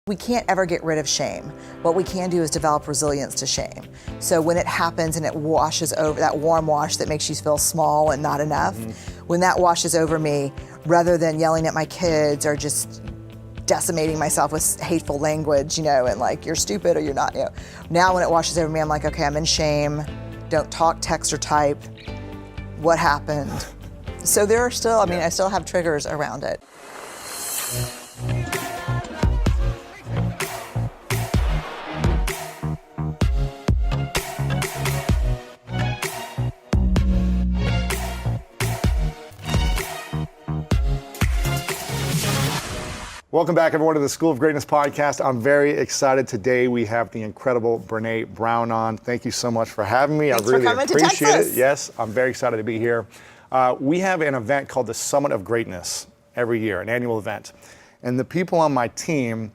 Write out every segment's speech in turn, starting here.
We can't ever get rid of shame. What we can do is develop resilience to shame. So when it happens and it washes over, that warm wash that makes you feel small and not enough, when that washes over me, rather than yelling at my kids or just decimating myself with hateful language, and like, you're stupid or you're not, Now when it washes over me, I'm like, okay, I'm in shame. Don't talk, text, or type. What happened? So there are still, I still have triggers around it. Welcome back, everyone, to the School of Greatness podcast. I'm very excited. Today we have the incredible Brené Brown on. Thank you so much for having me. Thanks I really for coming appreciate to Texas. it. Yes, I'm very excited to be here. We have an event called the Summit of Greatness every year, an annual event. And the people on my team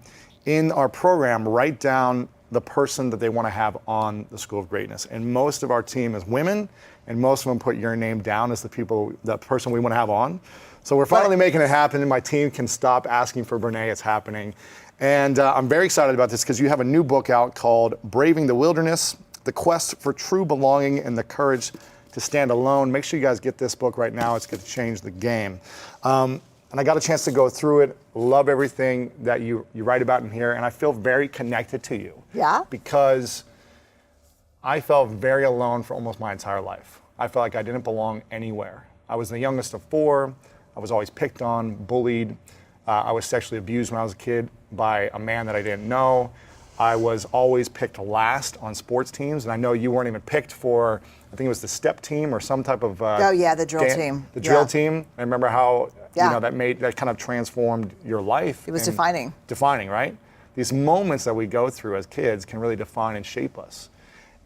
in our program write down the person that they want to have on the School of Greatness. And most of our team is women, and most of them put your name down as the person we want to have on. So we're finally making it happen, and my team can stop asking for Brené. It's happening. And I'm very excited about this because you have a new book out called Braving the Wilderness, The Quest for True Belonging and the Courage to Stand Alone. Make sure you guys get this book right now. It's going to change the game. And I got a chance to go through it. Love everything that you write about in here, and I feel very connected to you. Yeah? Because I felt very alone for almost my entire life. I felt like I didn't belong anywhere. I was the youngest of four. I was always picked on, bullied. I was sexually abused when I was a kid by a man that I didn't know. I was always picked last on sports teams, and I know you weren't even picked for, I think it was the step team or some type of the drill team. The drill team. I remember how that kind of transformed your life. It was defining. Defining, right? These moments that we go through as kids can really define and shape us.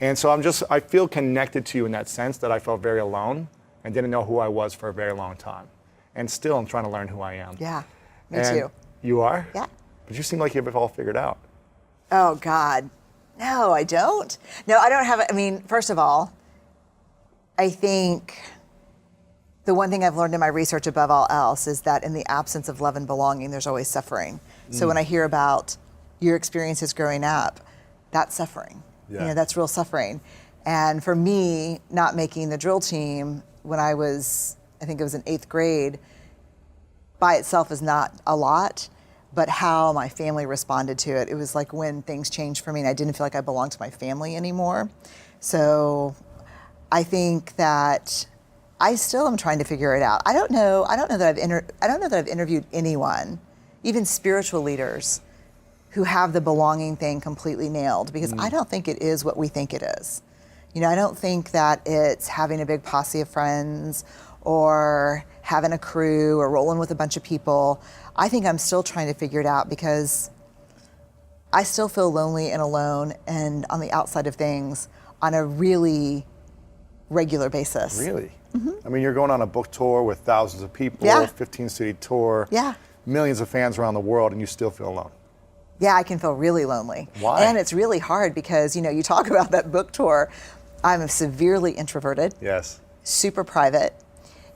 And so I feel connected to you in that sense, that I felt very alone and didn't know who I was for a very long time. And still I'm trying to learn who I am. Yeah, me too. You are? Yeah. But you seem like you have it all figured out. Oh, God. No, I don't. No, I don't have it. First of all, I think the one thing I've learned in my research above all else is that in the absence of love and belonging, there's always suffering. So when I hear about your experiences growing up, that's suffering. Yeah. That's real suffering. And for me, not making the drill team when I was, I think it was in 8th grade, by itself is not a lot, but how my family responded to it. It was like when things changed for me and I didn't feel like I belonged to my family anymore. So I think that I still am trying to figure it out. I don't know that I've interviewed anyone, even spiritual leaders, who have the belonging thing completely nailed, because I don't think it is what we think it is. I don't think that it's having a big posse of friends or having a crew or rolling with a bunch of people. I think I'm still trying to figure it out because I still feel lonely and alone and on the outside of things on a really regular basis. Really? Mm-hmm. You're going on a book tour with thousands of people, 15-city tour, millions of fans around the world, and you still feel alone. Yeah, I can feel really lonely. Why? And it's really hard because, you talk about that book tour. I'm severely introverted. Yes. Super private.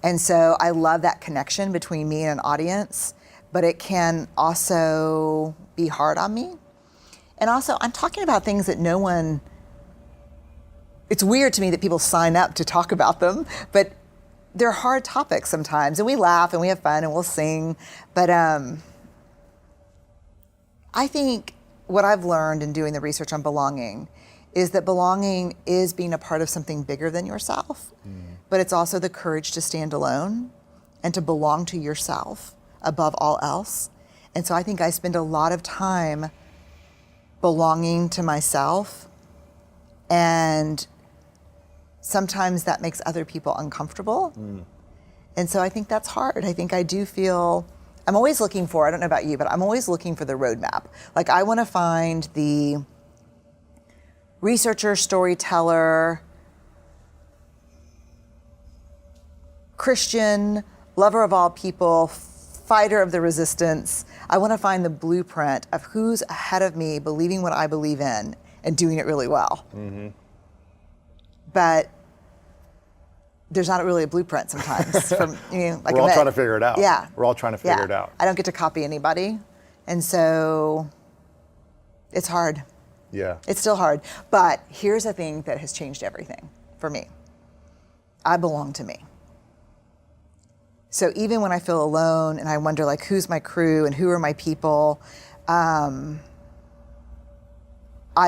And so I love that connection between me and an audience, but it can also be hard on me. And also, I'm talking about things that it's weird to me that people sign up to talk about them, but they're hard topics sometimes. And we laugh and we have fun and we'll sing. But I think what I've learned in doing the research on belonging is that belonging is being a part of something bigger than yourself, but it's also the courage to stand alone and to belong to yourself above all else. And so I think I spend a lot of time belonging to myself, and sometimes that makes other people uncomfortable. And so I think that's hard. I think I do feel, I'm always looking for, I don't know about you, but I'm always looking for the roadmap. Like I want to find the researcher, storyteller, Christian, lover of all people, fighter of the resistance. I want to find the blueprint of who's ahead of me believing what I believe in and doing it really well. But there's not really a blueprint sometimes. We're all trying to figure it out. Yeah. We're all trying to figure it out. I don't get to copy anybody. And so It's hard. Yeah. It's still hard. But here's the thing that has changed everything for me. I belong to me. So even when I feel alone and I wonder like, who's my crew and who are my people, I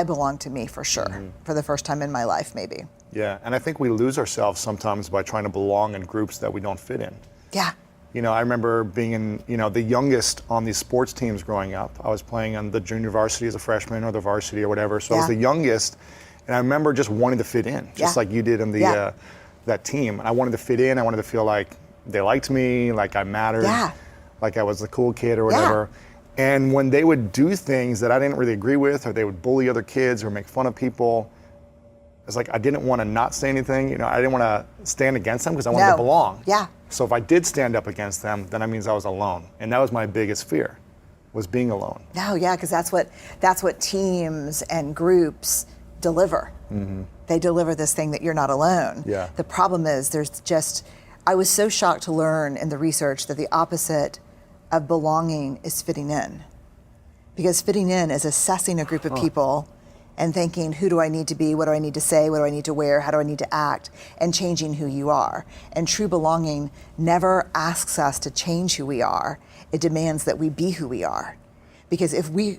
belong to me for sure, for the first time in my life, maybe. Yeah, and I think we lose ourselves sometimes by trying to belong in groups that we don't fit in. Yeah. You know, I remember being in, the youngest on these sports teams growing up. I was playing on the junior varsity as a freshman or the varsity or whatever. So I was the youngest, and I remember just wanting to fit in, just like you did in the that team. I wanted to fit in. I wanted to feel like they liked me, like I mattered, like I was the cool kid or whatever. And when they would do things that I didn't really agree with, or they would bully other kids or make fun of people, it's like I didn't want to not say anything. I didn't want to stand against them because I wanted to belong. Yeah. So if I did stand up against them, then that means I was alone. And that was my biggest fear, was being alone. No, yeah, because that's what teams and groups deliver. They deliver this thing that you're not alone. Yeah. The problem is I was so shocked to learn in the research that the opposite of belonging is fitting in. Because fitting in is assessing a group of people and thinking, who do I need to be? What do I need to say? What do I need to wear? How do I need to act? And changing who you are. And true belonging never asks us to change who we are. It demands that we be who we are. Because if we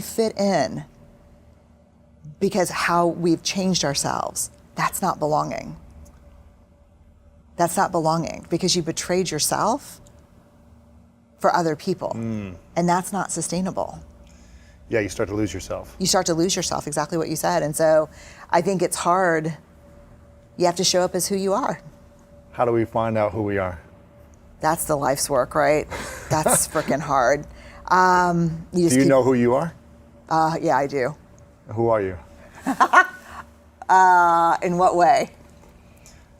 fit in because how we've changed ourselves, that's not belonging. That's not belonging, because you betrayed yourself for other people. And that's not sustainable. Yeah, you start to lose yourself. You start to lose yourself, exactly what you said. And so I think it's hard. You have to show up as who you are. How do we find out who we are? That's the life's work, right? That's freaking hard. Do you know who you are? Yeah, I do. Who are you? In what way?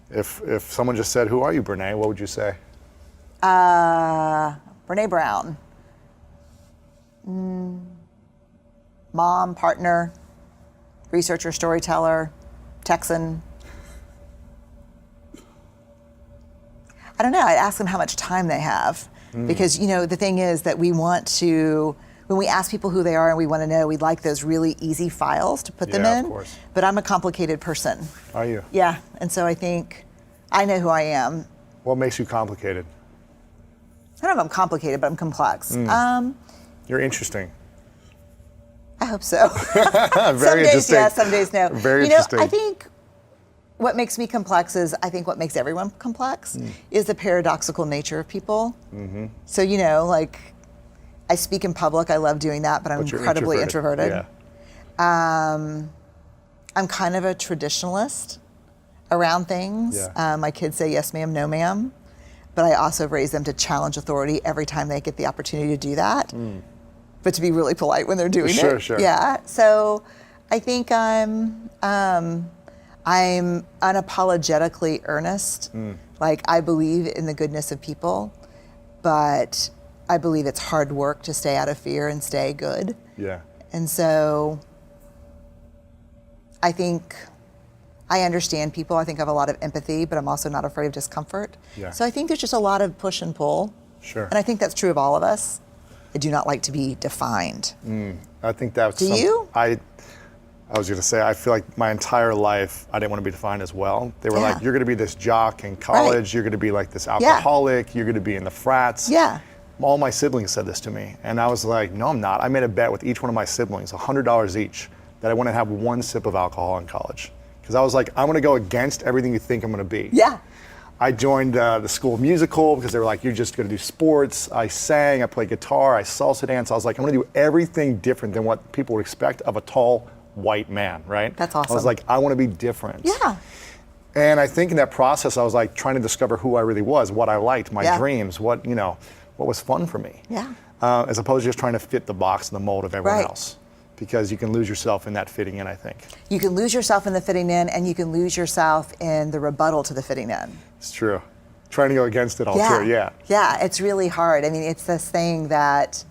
If someone just said, who are you, Brené, what would you say? Brené Brown. Mom, partner, researcher, storyteller, Texan. I don't know, I'd ask them how much time they have. Because, the thing is that we want to, when we ask people who they are and we want to know, we'd like those really easy files to put them in. Of course. But I'm a complicated person. Are you? Yeah, and so I think I know who I am. What makes you complicated? I don't know if I'm complicated, but I'm complex. You're interesting. I hope so. Very some days interesting. yes, some days no. Very interesting. I think what makes me complex is, I think what makes everyone complex is the paradoxical nature of people. So, like I speak in public, I love doing that, but I'm incredibly introverted. Yeah. I'm kind of a traditionalist around things. Yeah. My kids say yes ma'am, no ma'am, but I also raise them to challenge authority every time they get the opportunity to do that. But to be really polite when they're doing it. Sure. Yeah. So I think I'm unapologetically earnest. Like I believe in the goodness of people, but I believe it's hard work to stay out of fear and stay good. Yeah. And so I think I understand people. I think I have a lot of empathy, but I'm also not afraid of discomfort. Yeah. So I think there's just a lot of push and pull. Sure. And I think that's true of all of us. I do not like to be defined. I think that's. Do you? I was going to say, I feel like my entire life, I didn't want to be defined as well. They were like, you're going to be this jock in college, you're going to be like this alcoholic, you're going to be in the frats. Yeah. All my siblings said this to me. And I was like, no, I'm not. I made a bet with each one of my siblings, $100 each, that I wouldn't have one sip of alcohol in college. Because I was like, I'm going to go against everything you think I'm going to be. Yeah. I joined the school musical because they were like, you're just going to do sports. I sang, I played guitar, I salsa dance. I was like, I'm going to do everything different than what people would expect of a tall white man, right? That's awesome. I was like, I want to be different. Yeah. And I think in that process, I was like trying to discover who I really was, what I liked, my dreams, what was fun for me. Yeah. As opposed to just trying to fit the box and the mold of everyone else. Because you can lose yourself in that fitting in, I think. You can lose yourself in the fitting in, and you can lose yourself in the rebuttal to the fitting in. It's true. Trying to go against it all too, yeah. Yeah, it's really hard. I mean, it's this thing that,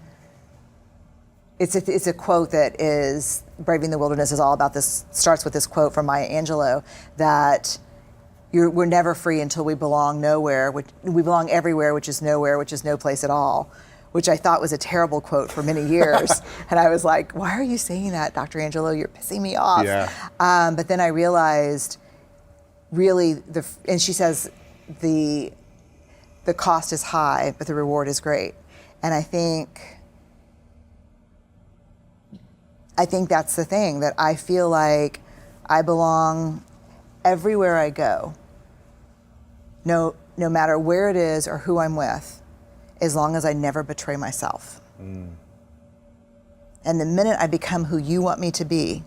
it's a quote that is, Braving the Wilderness is all about this, starts with this quote from Maya Angelou, that we're never free until we belong nowhere, we belong everywhere, which is nowhere, which is no place at all. which I thought was a terrible quote for many years. And I was like, why are you saying that, Dr. Angelo? You're pissing me off. Yeah. But then I realized, really, and she says, the cost is high, but the reward is great. And I think that's the thing, that I feel like I belong everywhere I go, no matter where it is or who I'm with, as long as I never betray myself. And the minute I become who you want me to be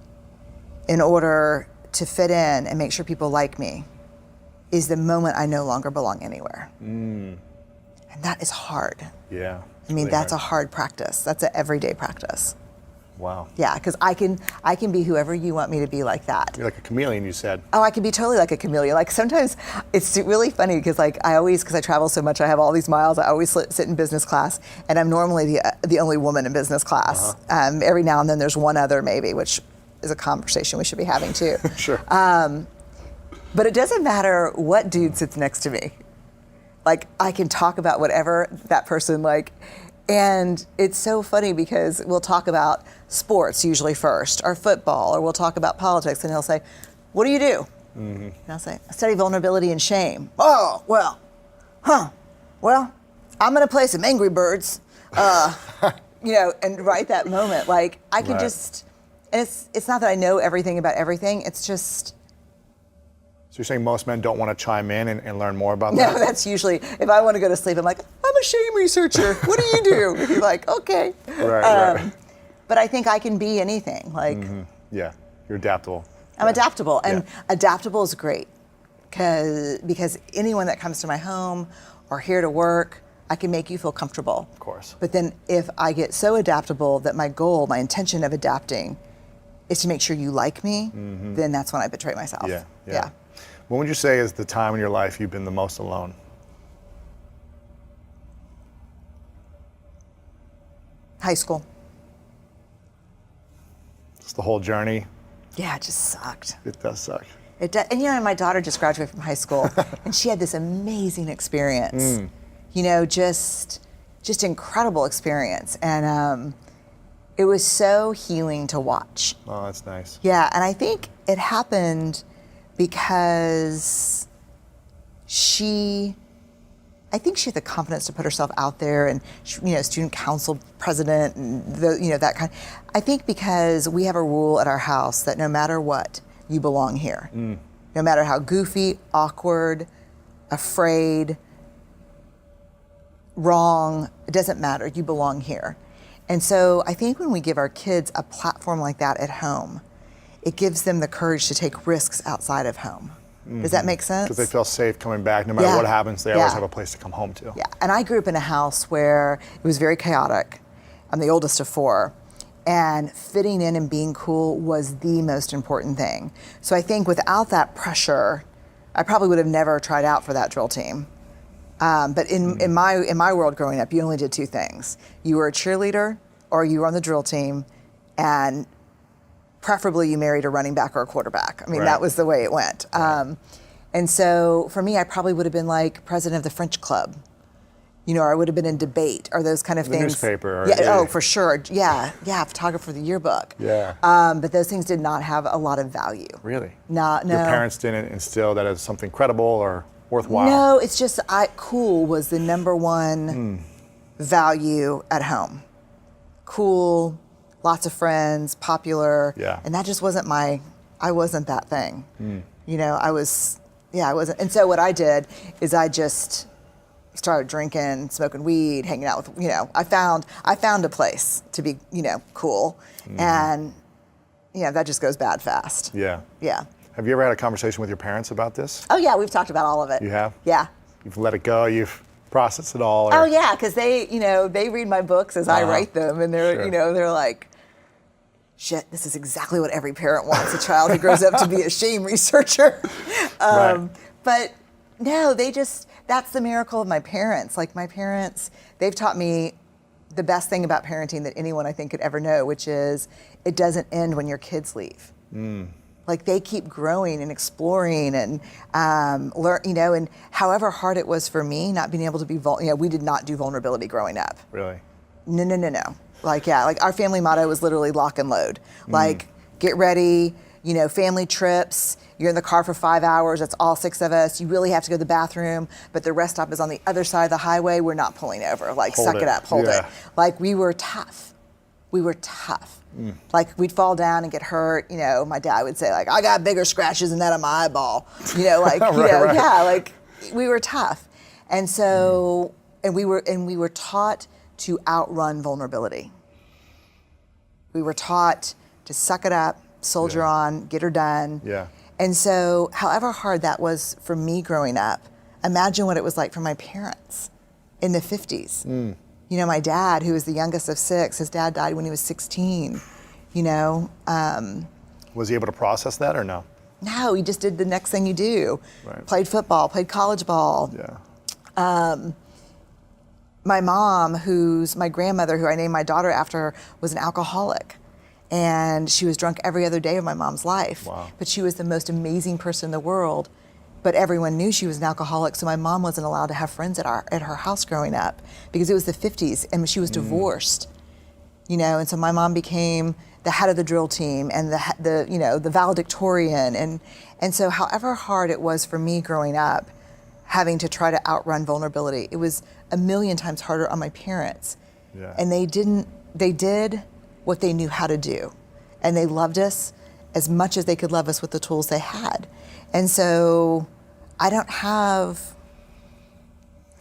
in order to fit in and make sure people like me is the moment I no longer belong anywhere. And that is hard. Yeah. I mean, really that's hard. a hard practice. That's an everyday practice. Wow. Yeah, because I can be whoever you want me to be like that. You're like a chameleon, you said. Oh, I can be totally like a chameleon. Like sometimes it's really funny because like because I travel so much, I have all these miles. I always sit in business class, and I'm normally the only woman in business class. Every now and then there's one other maybe, which is a conversation we should be having too. Sure. But it doesn't matter what dude sits next to me. Like I can talk about whatever that person like. And it's so funny because we'll talk about sports usually first, or football, or we'll talk about politics, and he'll say, what do you do? And I'll say, I study vulnerability and shame. Oh, well, well, I'm gonna play some Angry Birds, and right that moment, like I can just, and it's not that I know everything about everything, it's just. So you're saying most men don't want to chime in and learn more about No, that? that's usually, if I want to go to sleep, I'm like, I'm a shame researcher. What do you do? And you're like, okay. Right. But I think I can be anything. Like, Yeah, you're adaptable. I'm adaptable, and adaptable is great because anyone that comes to my home or here to work, I can make you feel comfortable. Of course. But then if I get so adaptable that my goal, my intention of adapting is to make sure you like me, then that's when I betray myself. Yeah. When would you say is the time in your life you've been the most alone? High school. It's the whole journey. Yeah, it just sucked. It does suck. It does. And my daughter just graduated from high school, and she had this amazing experience. Just incredible experience, and it was so healing to watch. Oh, that's nice. Yeah, and I think it happened because she had the confidence to put herself out there, and student council president, and that kind. I think because we have a rule at our house that no matter what, you belong here. No matter how goofy, awkward, afraid, wrong, it doesn't matter. You belong here. And so I think when we give our kids a platform like that at home, it gives them the courage to take risks outside of home. Does that make sense? Because they feel safe coming back. No matter what happens, they always have a place to come home to. Yeah, and I grew up in a house where it was very chaotic. I'm the oldest of 4. And fitting in and being cool was the most important thing. So I think without that pressure, I probably would have never tried out for that drill team. But in my world growing up, you only did 2 things. You were a cheerleader or you were on the drill team, and preferably you married a running back or a quarterback. I mean, that was the way it went. And so for me, I probably would have been like president of the French club, or I would have been in debate or those kind of things. Newspaper. Oh, for sure. Yeah, photographer for the yearbook. Yeah. But those things did not have a lot of value. Really? No. Your parents didn't instill that as something credible or worthwhile? No, it's just cool was the number one value at home. Cool, lots of friends, popular. Yeah. And that just wasn't I wasn't that thing. I wasn't. And so what I did is I just started drinking, smoking weed, hanging out with, I found a place to be, cool. And, that just goes bad fast. Yeah. Yeah. Have you ever had a conversation with your parents about this? Oh yeah, we've talked about all of it. You have? Yeah. You've let it go, you've processed it all? Oh yeah, because they read my books as I write them, and they're, they're like, shit, this is exactly what every parent wants, a child who grows up to be a shame researcher. But no, that's the miracle of my parents. Like my parents, they've taught me the best thing about parenting that anyone I think could ever know, which is it doesn't end when your kids leave. Like they keep growing and exploring and learn, and however hard it was for me not being able to be we did not do vulnerability growing up. Really? No. Like, yeah, like our family motto was literally lock and load. Like, get ready, you know, family trips, you're in the car for 5 hours, it's all 6 of us, you really have to go to the bathroom, but the rest stop is on the other side of the highway, we're not pulling over. Like, Hold suck it. it up, hold Yeah. it. Like, we were tough. Like, we'd fall down and get hurt, you know, my dad would say, like, I got bigger scratches than that on my eyeball. You know, like, you know, Right. yeah, like, we were tough. And so, and we were taught to outrun vulnerability. We were taught to suck it up, soldier on, get her done. Yeah. And so, however hard that was for me growing up, imagine what it was like for my parents in the 50s. You know, my dad, who was the youngest of 6, his dad died when he was 16, you know. Was he able to process that or no? No, he just did the next thing you do. Right. Played football, played college ball. Yeah. My mom, who's my grandmother, who I named my daughter after, was an alcoholic. And she was drunk every other day of my mom's life. Wow. But she was the most amazing person in the world. But everyone knew she was an alcoholic, so my mom wasn't allowed to have friends at her house growing up because it was the 50s and she was divorced. You know, and so my mom became the head of the drill team and the you know, the valedictorian. And so however hard it was for me growing up, having to try to outrun vulnerability, it was a million times harder on my parents. Yeah. And they did what they knew how to do. And they loved us as much as they could love us with the tools they had. And so I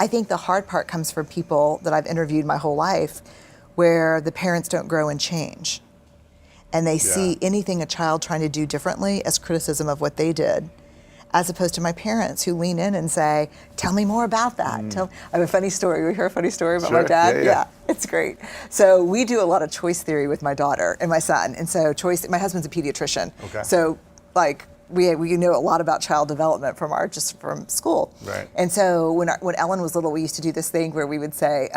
think the hard part comes from people that I've interviewed my whole life where the parents don't grow and change. And they see anything a child trying to do differently as criticism of what they did, as opposed to my parents who lean in and say, tell me more about that. I have a funny story. We hear a funny story about my dad? Yeah. It's great. So we do a lot of choice theory with my daughter and my son. And so my husband's a pediatrician. Okay. So like we know a lot about child development from school. Right. And so when Ellen was little, we used to do this thing where we would say,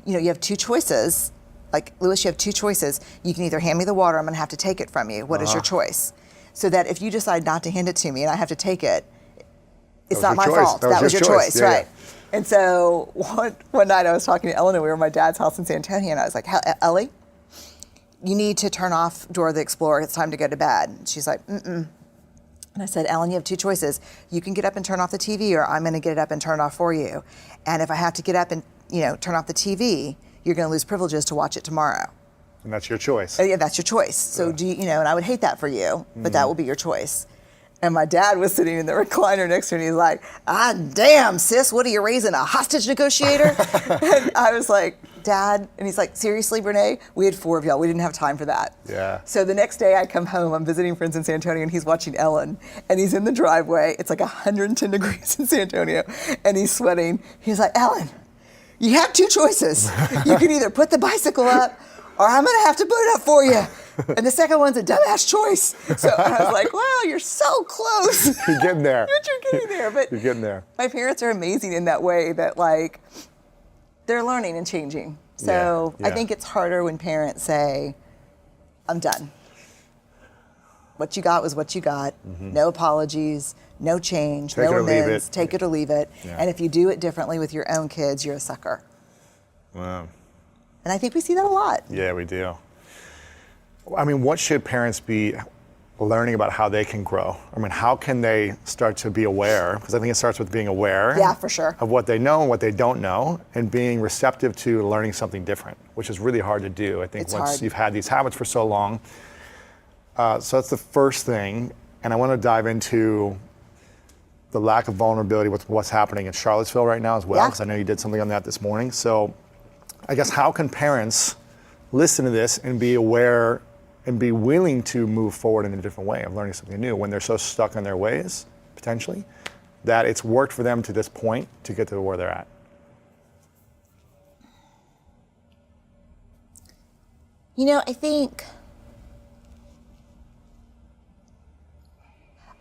you know, you have 2 choices. Like, Lewis, you have 2 choices. You can either hand me the water, I'm gonna have to take it from you. What is your choice? So that if you decide not to hand it to me and I have to take it, it's not my fault. That was your choice, yeah, right? Yeah. And so one night I was talking to Ellen and we were at my dad's house in San Antonio and I was like, Ellie, you need to turn off Dora the Explorer. It's time to go to bed. And she's like, mm-mm. And I said, Ellen, you have 2 choices. You can get up and turn off the TV or I'm gonna get it up and turn it off for you. And if I have to get up and, you know, turn off the TV, you're gonna lose privileges to watch it tomorrow. And that's your choice. Yeah, that's your choice. So do you know, and I would hate that for you, but that will be your choice. And my dad was sitting in the recliner next to me and he's like, damn, sis, what are you raising, a hostage negotiator? And I was like, Dad, and he's like, seriously, Brené? We had 4 of y'all, we didn't have time for that. Yeah. So the next day I come home, I'm visiting friends in San Antonio and he's watching Ellen and he's in the driveway, it's like 110 degrees in San Antonio and he's sweating. He's like, Ellen, you have 2 choices. You can either put the bicycle up or I'm gonna have to put it up for you. And the second one's a dumbass choice. So I was like, wow, you're so close. You're getting there. You're getting there. But You're getting there. my parents are amazing in that way that like, they're learning and changing. So Yeah. I think it's harder when parents say, I'm done. What you got was what you got. No apologies, no change, Take it no or leave amends, it. take it or leave it. Yeah. And if you do it differently with your own kids, you're a sucker. Wow. And I think we see that a lot. Yeah, we do. I mean, what should parents be learning about how they can grow? I mean, how can they start to be aware? Because I think it starts with being aware Yeah, for sure. of what they know and what they don't know, and being receptive to learning something different, which is really hard to do. I think It's once hard. you've had these habits for so long. So that's the first thing. And I want to dive into the lack of vulnerability with what's happening in Charlottesville right now as well, Yeah. because I know you did something on that this morning. So I guess how can parents listen to this and be aware and be willing to move forward in a different way of learning something new when they're so stuck in their ways, potentially, that it's worked for them to this point to get to where they're at? You know,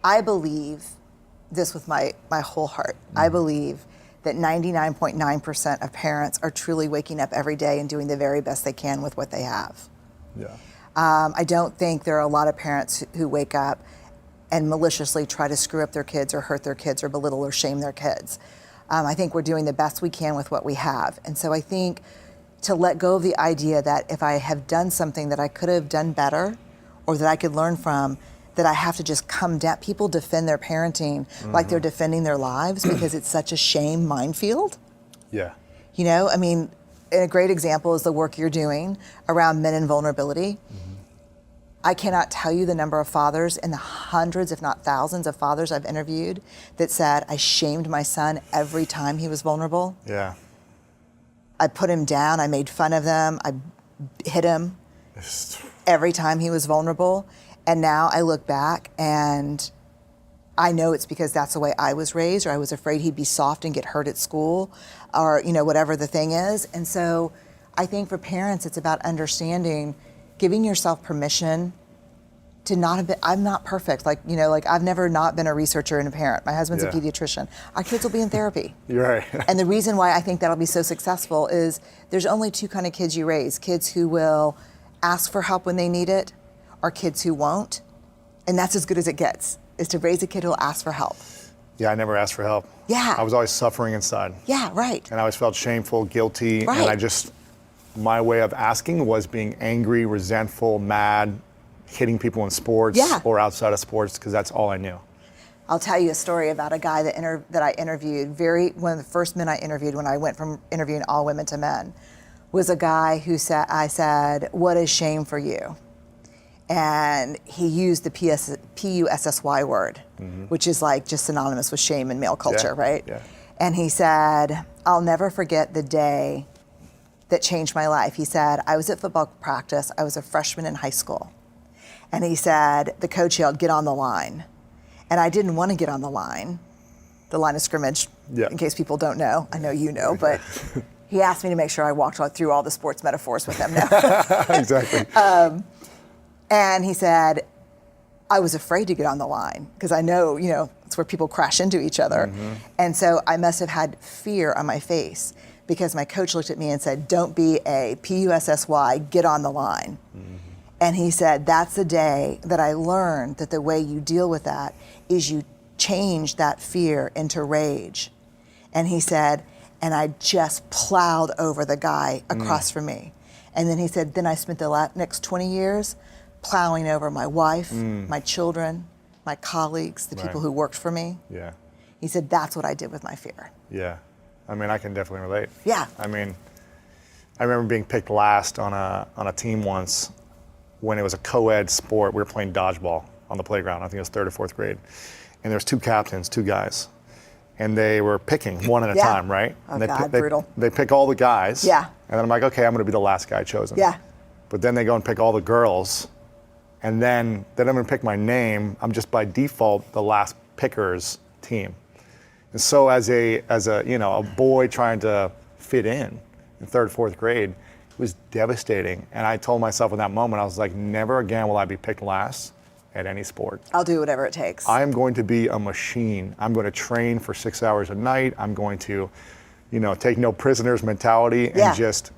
I believe this with my whole heart. I believe that 99.9% of parents are truly waking up every day and doing the very best they can with what they have. Yeah. I don't think there are a lot of parents who wake up and maliciously try to screw up their kids or hurt their kids or belittle or shame their kids. I think we're doing the best we can with what we have. And so I think to let go of the idea that if I have done something that I could have done better or that I could learn from, that I have to just come down. People defend their parenting like they're defending their lives because it's such a shame minefield. Yeah. You know, I mean, a great example is the work you're doing around men and vulnerability. I cannot tell you the number of fathers and the hundreds, if not thousands of fathers I've interviewed that said, I shamed my son every time he was vulnerable. Yeah. I put him down, I made fun of them, I hit him every time he was vulnerable. And now I look back and I know it's because that's the way I was raised, or I was afraid he'd be soft and get hurt at school, or, you know, whatever the thing is. And so I think for parents, it's about understanding, giving yourself permission to not have been, I'm not perfect. Like, you know, like I've never not been a researcher and a parent. My husband's a pediatrician. Our kids will be in therapy. You're right. And the reason why I think that'll be so successful is there's only two kind of kids you raise. Kids who will ask for help when they need it, or kids who won't. And that's as good as it gets, is to raise a kid who'll ask for help. Yeah, I never asked for help. Yeah. I was always suffering inside. Yeah, right. And I always felt shameful, guilty, Right. and I just, my way of asking was being angry, resentful, mad, hitting people in sports or outside of sports, because that's all I knew. I'll tell you a story about a guy that I interviewed. One of the first men I interviewed when I went from interviewing all women to men was a guy who said, I said, what is shame for you? And he used the P-U-S-S-Y word, which is like just synonymous with shame in male culture, right? Yeah. And he said, I'll never forget the day that changed my life. He said, I was at football practice. I was a freshman in high school. And he said, the coach yelled, get on the line. And I didn't want to get on the line of scrimmage, in case people don't know. I know you know, but he asked me to make sure I walked through all the sports metaphors with him now. Exactly. And he said, I was afraid to get on the line because I know, you know, it's where people crash into each other. And so I must have had fear on my face because my coach looked at me and said, don't be a P-U-S-S-Y, get on the line. And he said, that's the day that I learned that the way you deal with that is you change that fear into rage. And he said, and I just plowed over the guy across from me. And then he said, then I spent the next 20 years plowing over my wife, my children, my colleagues, the people who worked for me. Yeah. He said, that's what I did with my fear. Yeah. I mean, I can definitely relate. Yeah. I mean, I remember being picked last on a team once when it was a co-ed sport. We were playing dodgeball on the playground. I think it was 3rd or 4th grade. And there was 2 captains, 2 guys. And they were picking one at a time, right? Oh, and they, God, they, brutal. They pick all the guys. Yeah. And then I'm like, okay, I'm going to be the last guy chosen. Yeah. But then they go and pick all the girls. And then I'm going to pick my name. I'm just by default the last picker's team. And so as a you know, a boy trying to fit in 3rd, 4th grade, it was devastating. And I told myself in that moment, I was like, never again will I be picked last at any sport. I'll do whatever it takes. I am going to be a machine. I'm going to train for 6 hours a night. I'm going to, you know, take no prisoners mentality and just,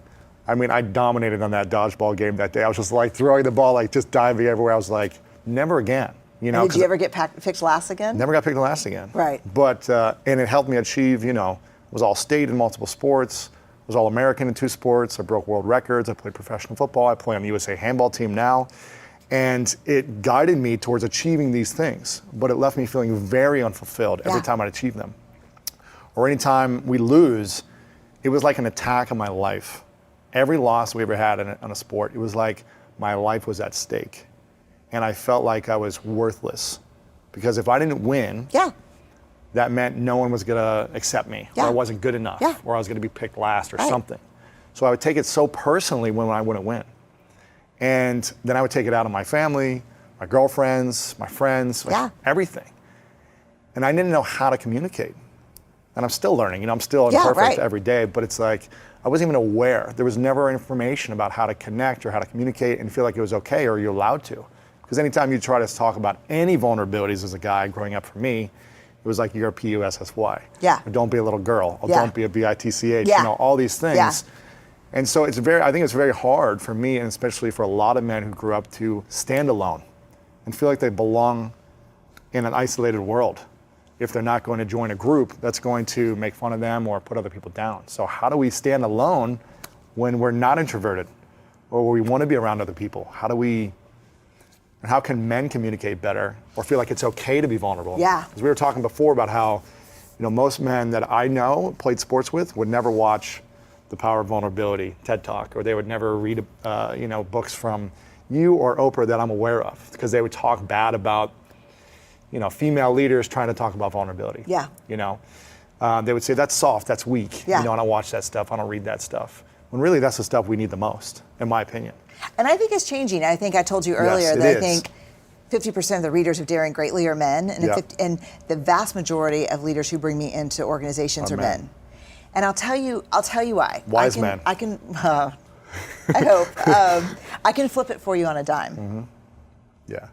I mean, I dominated on that dodgeball game that day. I was just like throwing the ball, like just diving everywhere. I was like, never again. You know, and did you ever get picked last again? Never got picked last again. Right. But, and it helped me achieve, you know, was all state in multiple sports, was all American in 2 sports. I broke world records. I played professional football. I play on the USA handball team now. And it guided me towards achieving these things, but it left me feeling very unfulfilled every time I'd achieve them. Or anytime we lose, it was like an attack on my life. Every loss we ever had on a sport, it was like my life was at stake. And I felt like I was worthless. Because if I didn't win, that meant no one was gonna accept me, or I wasn't good enough, or I was gonna be picked last or something. So I would take it so personally when I wouldn't win. And then I would take it out on my family, my girlfriends, my friends, like everything. And I didn't know how to communicate. And I'm still learning, you know, I'm still imperfect every day, but it's like, I wasn't even aware. There was never information about how to connect or how to communicate and feel like it was okay or you're allowed to. Because anytime you try to talk about any vulnerabilities as a guy growing up for me, it was like, you're a P-U-S-S-Y. Or don't be a little girl, or don't be a B-I-T-C-H, you know, all these things. And so I think it's very hard for me, and especially for a lot of men who grew up, to stand alone and feel like they belong in an isolated world if they're not going to join a group that's going to make fun of them or put other people down. So how do we stand alone when we're not introverted or we want to be around other people? How can men communicate better or feel like it's okay to be vulnerable? Yeah. Because we were talking before about how, most men that I know, played sports with, would never watch The Power of Vulnerability TED Talk, or they would never read, books from you or Oprah that I'm aware of, because they would talk bad about, female leaders trying to talk about vulnerability. Yeah. They would say, that's soft, that's weak. Yeah. I don't watch that stuff, I don't read that stuff. When really that's the stuff we need the most, in my opinion. And I think it's changing. I think I told you earlier Yes, that I is. think 50% of the readers of Daring Greatly are men, and, Yeah. and the vast majority of leaders who bring me into organizations are men. And I'll tell you why. Wise men. I hope. I can flip it for you on a dime. Mm-hmm. Yeah.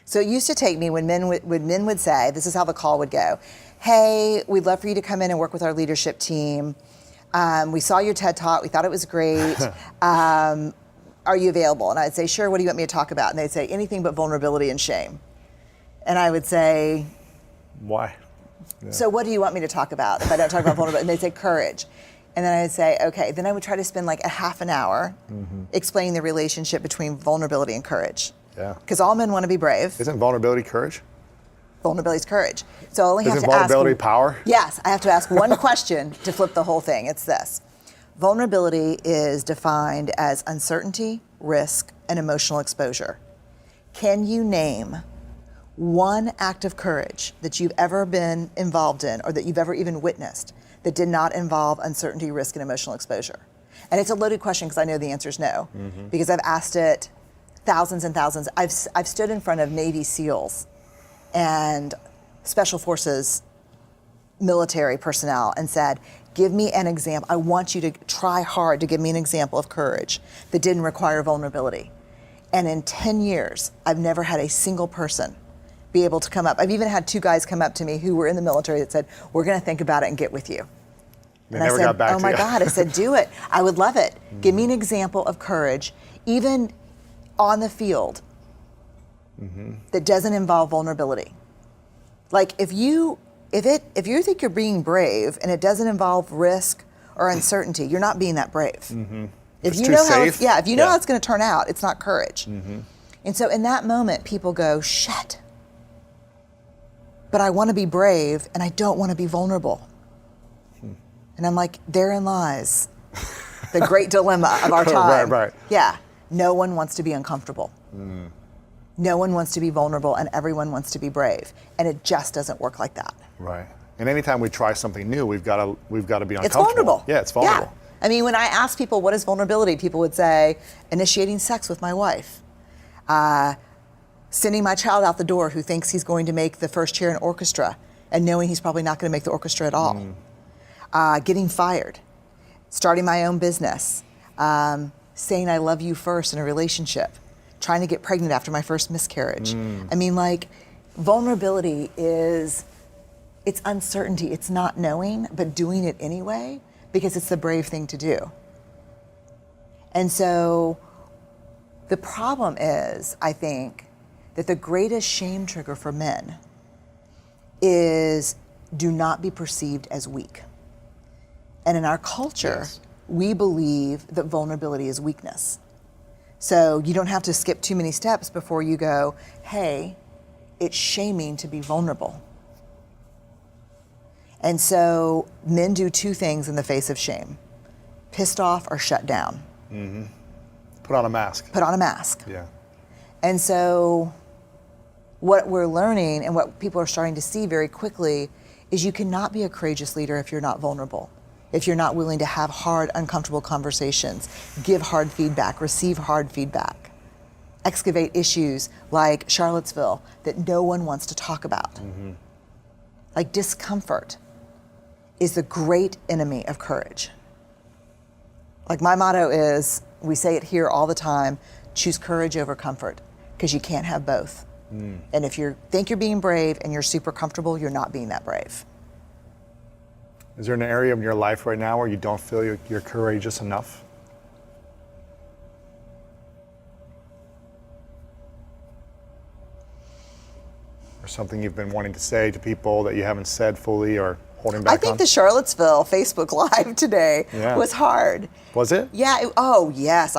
So it used to take me when men would say, this is how the call would go, hey, we'd love for you to come in and work with our leadership team. We saw your TED Talk, we thought it was great. Are you available? And I'd say, sure, what do you want me to talk about? And they'd say, anything but vulnerability and shame. And I would say, why? Yeah. so what do you want me to talk about if I don't talk about vulnerability? And they'd say, courage. And then I'd say, okay. Then I would try to spend like a half an hour explaining the relationship between vulnerability and courage. Yeah. Because all men want to be brave. Isn't vulnerability courage? Vulnerability is courage. So I only have Isn't to ask. vulnerability power? Yes, I have to ask one question to flip the whole thing. It's this. Vulnerability is defined as uncertainty, risk, and emotional exposure. Can you name one act of courage that you've ever been involved in or that you've ever even witnessed that did not involve uncertainty, risk, and emotional exposure? And it's a loaded question because I know the answer is no, because I've asked it thousands and thousands. I've stood in front of Navy SEALs and Special Forces military personnel and said, give me an example. I want you to try hard to give me an example of courage that didn't require vulnerability. And in 10 years, I've never had a single person be able to come up. I've even had 2 guys come up to me who were in the military that said, we're going to think about it and get with you. They And never I said, got back oh to my you. God, I said, do it. I would love it. Give me an example of courage, even on the field, that doesn't involve vulnerability. Like if you think you're being brave and it doesn't involve risk or uncertainty, you're not being that brave. If It's you too know how safe. it's, if you know how it's going to turn out, it's not courage. And so in that moment, people go, shit. But I want to be brave and I don't want to be vulnerable. And I'm like, therein lies the great dilemma of our time. Right. Yeah. No one wants to be uncomfortable. No one wants to be vulnerable and everyone wants to be brave. And it just doesn't work like that. Right. And anytime we try something new, we've got to be uncomfortable. It's vulnerable. Yeah, it's vulnerable. Yeah. I mean, when I ask people what is vulnerability, people would say initiating sex with my wife, sending my child out the door who thinks he's going to make the first chair in orchestra and knowing he's probably not going to make the orchestra at all, getting fired, starting my own business, saying I love you first in a relationship, trying to get pregnant after my first miscarriage. I mean, like, vulnerability is, it's uncertainty, it's not knowing, but doing it anyway, because it's the brave thing to do. And so the problem is, I think, that the greatest shame trigger for men is do not be perceived as weak. And in our culture, we believe that vulnerability is weakness. So you don't have to skip too many steps before you go, hey, it's shaming to be vulnerable. And so men do 2 things in the face of shame: pissed off or shut down. Put on a mask. Put on a mask. Yeah. And so what we're learning and what people are starting to see very quickly is you cannot be a courageous leader if you're not vulnerable, if you're not willing to have hard, uncomfortable conversations, give hard feedback, receive hard feedback, excavate issues like Charlottesville that no one wants to talk about. Like, discomfort is the great enemy of courage. Like, my motto is, we say it here all the time, choose courage over comfort, because you can't have both. And if you think you're being brave and you're super comfortable, you're not being that brave. Is there an area in your life right now where you don't feel you're courageous enough? Or something you've been wanting to say to people that you haven't said fully, or holding back I think on? the Charlottesville Facebook Live today was hard. Was it? Yeah. Yes.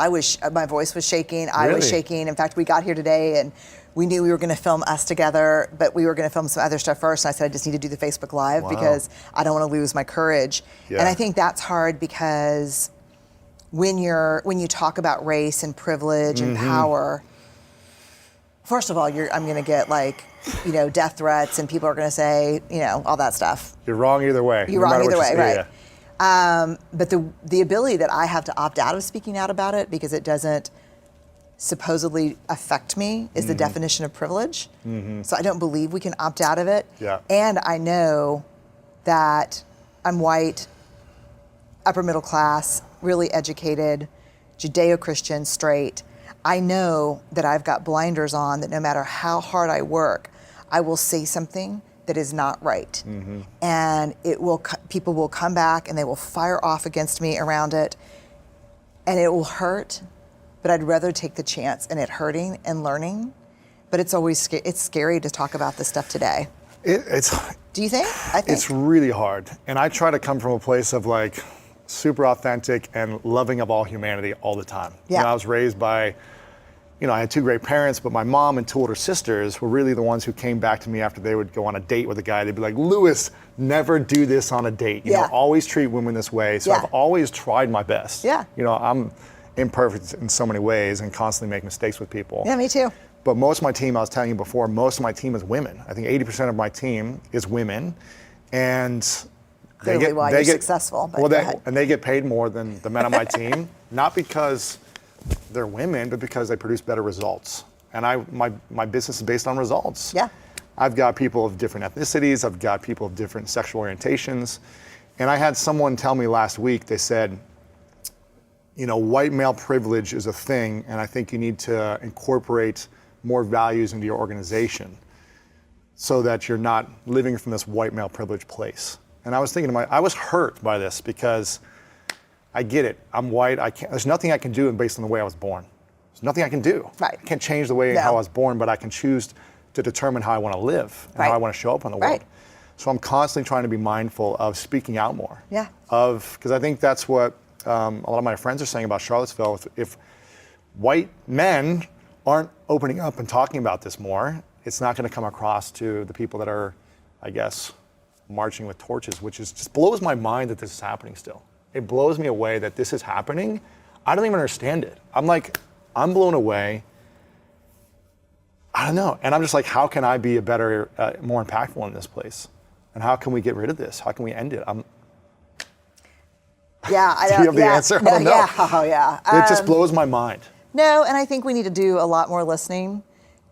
My voice was shaking. I was shaking. In fact, we got here today and we knew we were going to film us together, but we were going to film some other stuff first. And I said, I just need to do the Facebook Live because I don't want to lose my courage. Yeah. And I think that's hard because when you talk about race and privilege and power, first of all, I'm going to get death threats and people are going to say, all that stuff. You're wrong either way. You're wrong either way, right? Yeah. But the ability that I have to opt out of speaking out about it because it doesn't supposedly affect me is the definition of privilege. So I don't believe we can opt out of it. Yeah. And I know that I'm white, upper middle class, really educated, Judeo-Christian, straight. I know that I've got blinders on, that no matter how hard I work, I will say something that is not right. And people will come back and they will fire off against me around it. And it will hurt, but I'd rather take the chance in it hurting and learning. But it's always it's scary to talk about this stuff today. Do you think? I think. It's really hard. And I try to come from a place of super authentic and loving of all humanity all the time. Yeah. I was raised by, I had two great parents, but my mom and two older sisters were really the ones who came back to me after they would go on a date with a guy. They'd be like, Lewis, never do this on a date. Always treat women this way. So I've always tried my best. Yeah. I'm imperfect in so many ways and constantly make mistakes with people. Yeah, me too. But most of my team, I was telling you before, most of my team is women. I think 80% of my team is women. And clearly why you're successful. But and they get paid more than the men on my team, not because they're women, but because they produce better results. And my business is based on results. Yeah. I've got people of different ethnicities. I've got people of different sexual orientations. And I had someone tell me last week, they said, white male privilege is a thing, and I think you need to incorporate more values into your organization so that you're not living from this white male privilege place. And I was thinking, I was hurt by this because I get it. I'm white. There's nothing I can do based on the way I was born. There's nothing I can do. Right. I can't change the way how I was born, but I can choose to determine how I want to live and how I want to show up in the world. Right. So I'm constantly trying to be mindful of speaking out more. Yeah. Because I think that's what a lot of my friends are saying about Charlottesville. If white men aren't opening up and talking about this more, it's not going to come across to the people that are, I guess, marching with torches, which just blows my mind that this is happening still. It blows me away that this is happening. I don't even understand it. I'm blown away. I don't know. And I'm just like, how can I be a better, more impactful in this place? And how can we get rid of this? How can we end it? Yeah, I do you have the answer? I don't know. Yeah. It just blows my mind. No, and I think we need to do a lot more listening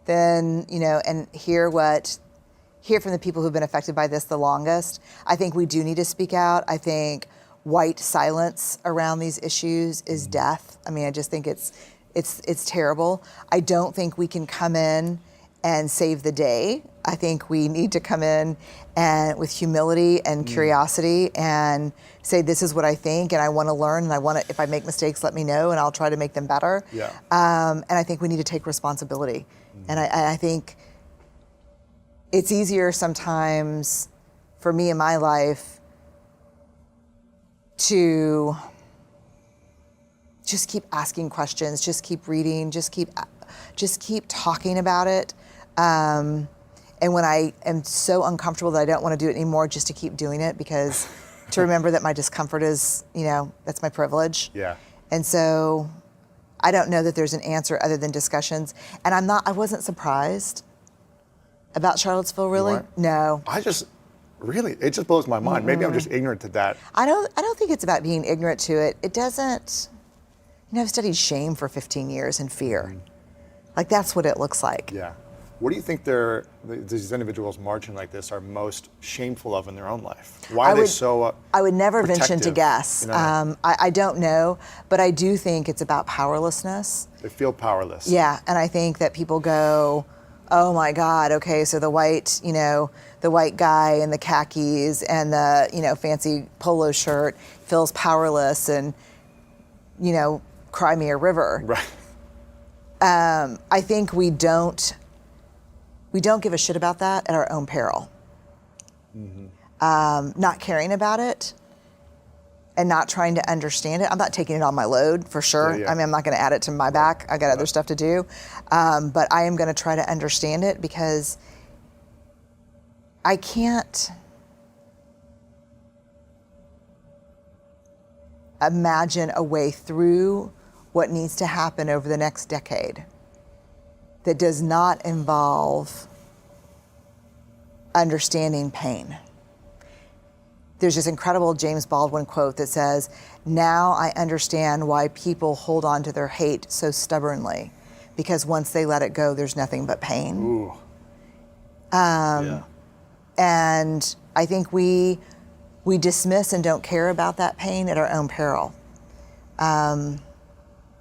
than, and hear from the people who've been affected by this the longest. I think we do need to speak out. I think white silence around these issues is death. I just think it's terrible. I don't think we can come in and save the day. I think we need to come in and with humility and curiosity and say, this is what I think and I want to learn and if I make mistakes, let me know and I'll try to make them better. Yeah. And I think we need to take responsibility. And I think it's easier sometimes for me in my life to just keep asking questions, just keep reading, just keep talking about it. And when I am so uncomfortable that I don't want to do it anymore, just to keep doing it because to remember that my discomfort is, that's my privilege. Yeah. And so I don't know that there's an answer other than discussions. And I wasn't surprised about Charlottesville, really. No. It just blows my mind. Maybe I'm just ignorant to that. I don't think it's about being ignorant to it. It doesn't, I've studied shame for 15 years and fear. That's what it looks like. Yeah. What do you think these individuals marching like this are most shameful of in their own life? Why are they so I would never venture to protective? guess. I don't know, but I do think it's about powerlessness. They feel powerless. Yeah, and I think that people go, oh my God, okay, so the white guy in the khakis and the, fancy polo shirt feels powerless and, cry me a river. Right. I think we don't give a shit about that at our own peril. not caring about it and not trying to understand it. I'm not taking it on my load for sure. Yeah. I mean, I'm not going to add it to my back. I got other stuff to do. But I am going to try to understand it because I can't imagine a way through what needs to happen over the next decade that does not involve understanding pain. There's this incredible James Baldwin quote that says, "Now I understand why people hold on to their hate so stubbornly, because once they let it go, there's nothing but pain." Ooh. And I think we dismiss and don't care about that pain at our own peril.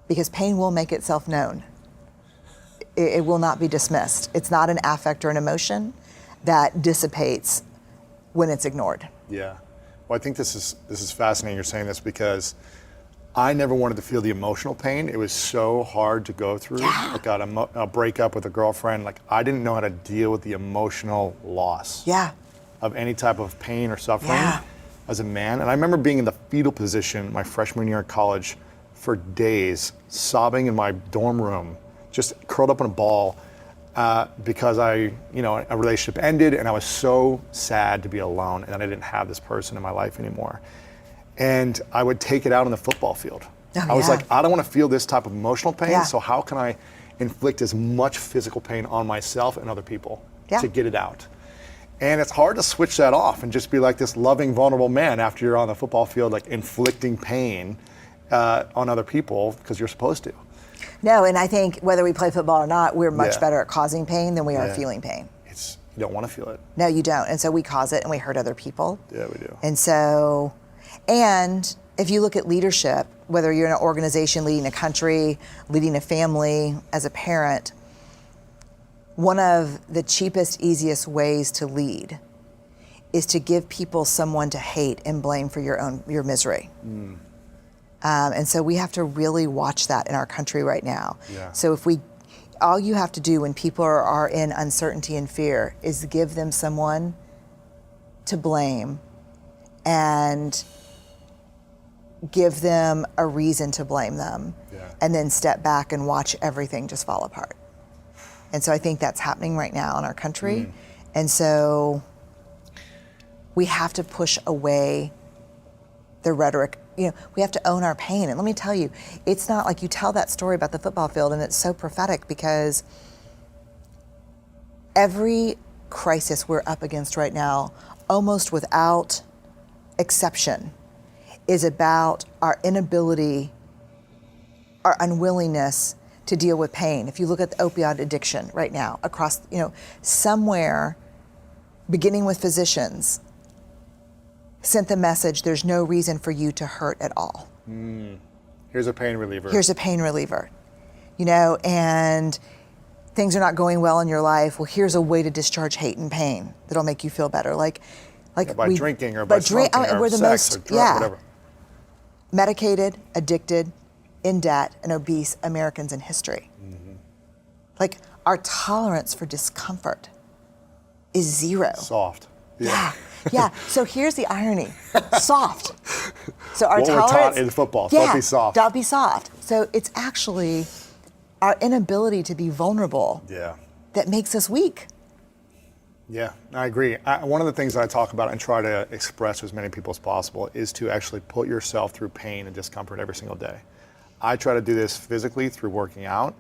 Because pain will make itself known. It will not be dismissed. It's not an affect or an emotion that dissipates when it's ignored. Yeah. Well, I think this is fascinating you're saying this, because I never wanted to feel the emotional pain. It was so hard to go through. Yeah. I got a breakup with a girlfriend. Like, I didn't know how to deal with the emotional loss Yeah. of any type of pain or suffering Yeah. as a man. And I remember being in the fetal position my freshman year in college for days, sobbing in my dorm room, just curled up in a ball, because a relationship ended, and I was so sad to be alone, and I didn't have this person in my life anymore. And I would take it out on the football field. Oh, I was yeah. like, I don't want to feel this type of emotional pain, Yeah. so how can I inflict as much physical pain on myself and other people Yeah. to get it out? And it's hard to switch that off and just be like this loving, vulnerable man after you're on the football field, like inflicting pain on other people because you're supposed to. No, and I think whether we play football or not, we're much Yeah. better at causing pain than we are Yeah. feeling pain. You don't want to feel it. No, you don't. And so we cause it and we hurt other people. Yeah, we do. And if you look at leadership, whether you're in an organization leading a country, leading a family, as a parent, one of the cheapest, easiest ways to lead is to give people someone to hate and blame for your misery. And so we have to really watch that in our country right now. Yeah. So all you have to do when people are in uncertainty and fear is give them someone to blame and give them a reason to blame them, and then step back and watch everything just fall apart. And so I think that's happening right now in our country. And so we have to push away the rhetoric. We have to own our pain. And let me tell you, it's not like you tell that story about the football field, and it's so prophetic, because every crisis we're up against right now, almost without exception, is about our inability, our unwillingness to deal with pain. If you look at the opioid addiction right now across, somewhere, beginning with physicians, sent the message, there's no reason for you to hurt at all. Here's a pain reliever. Here's a pain reliever. And things are not going well in your life. Well, here's a way to discharge hate and pain that'll make you feel better. By drinking or by smoking or we're the sex most, or drugs, whatever. Medicated, addicted, in debt, and obese Americans in history. Our tolerance for discomfort is zero. Soft. Yeah. So here's the irony. Soft. So our What we're tolerance taught in football, don't be soft. Don't be soft. So it's actually our inability to be vulnerable that makes us weak. Yeah, I agree. One of the things that I talk about and try to express to as many people as possible is to actually put yourself through pain and discomfort every single day. I try to do this physically through working out,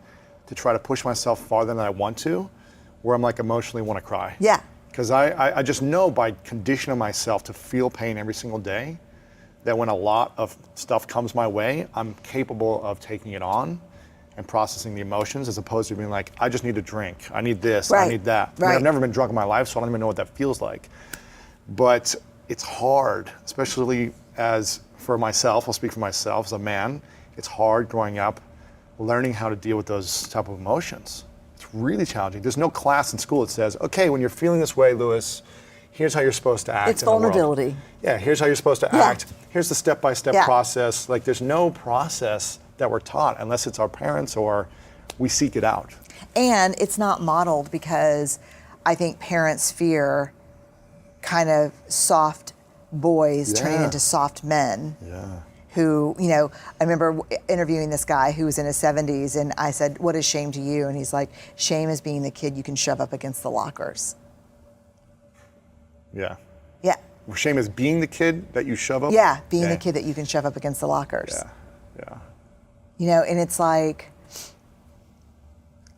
to try to push myself farther than I want to, where I'm emotionally want to cry. Yeah. Because I just know by conditioning myself to feel pain every single day, that when a lot of stuff comes my way, I'm capable of taking it on and processing the emotions, as opposed to being like, I just need a drink, I need this, I need that. I mean, I've never been drunk in my life, so I don't even know what that feels like. But it's hard, especially for myself, I'll speak for myself as a man, it's hard growing up learning how to deal with those type of emotions. It's really challenging. There's no class in school that says, okay, when you're feeling this way, Lewis, here's how you're supposed to act. It's vulnerability. Yeah, here's how you're supposed to act. Here's the step-by-step process. There's no process that we're taught unless it's our parents or we seek it out. And it's not modeled, because I think parents fear kind of soft boys turning Yeah. into soft men. Yeah. Who, you know, I remember interviewing this guy who was in his 70s, and I said, what is shame to you? And he's like, shame is being the kid you can shove up against the lockers. Yeah. Yeah. Shame is being the kid that you shove up? Yeah, being Okay. the kid that you can shove up against the lockers. Yeah. Yeah. You know, and it's like,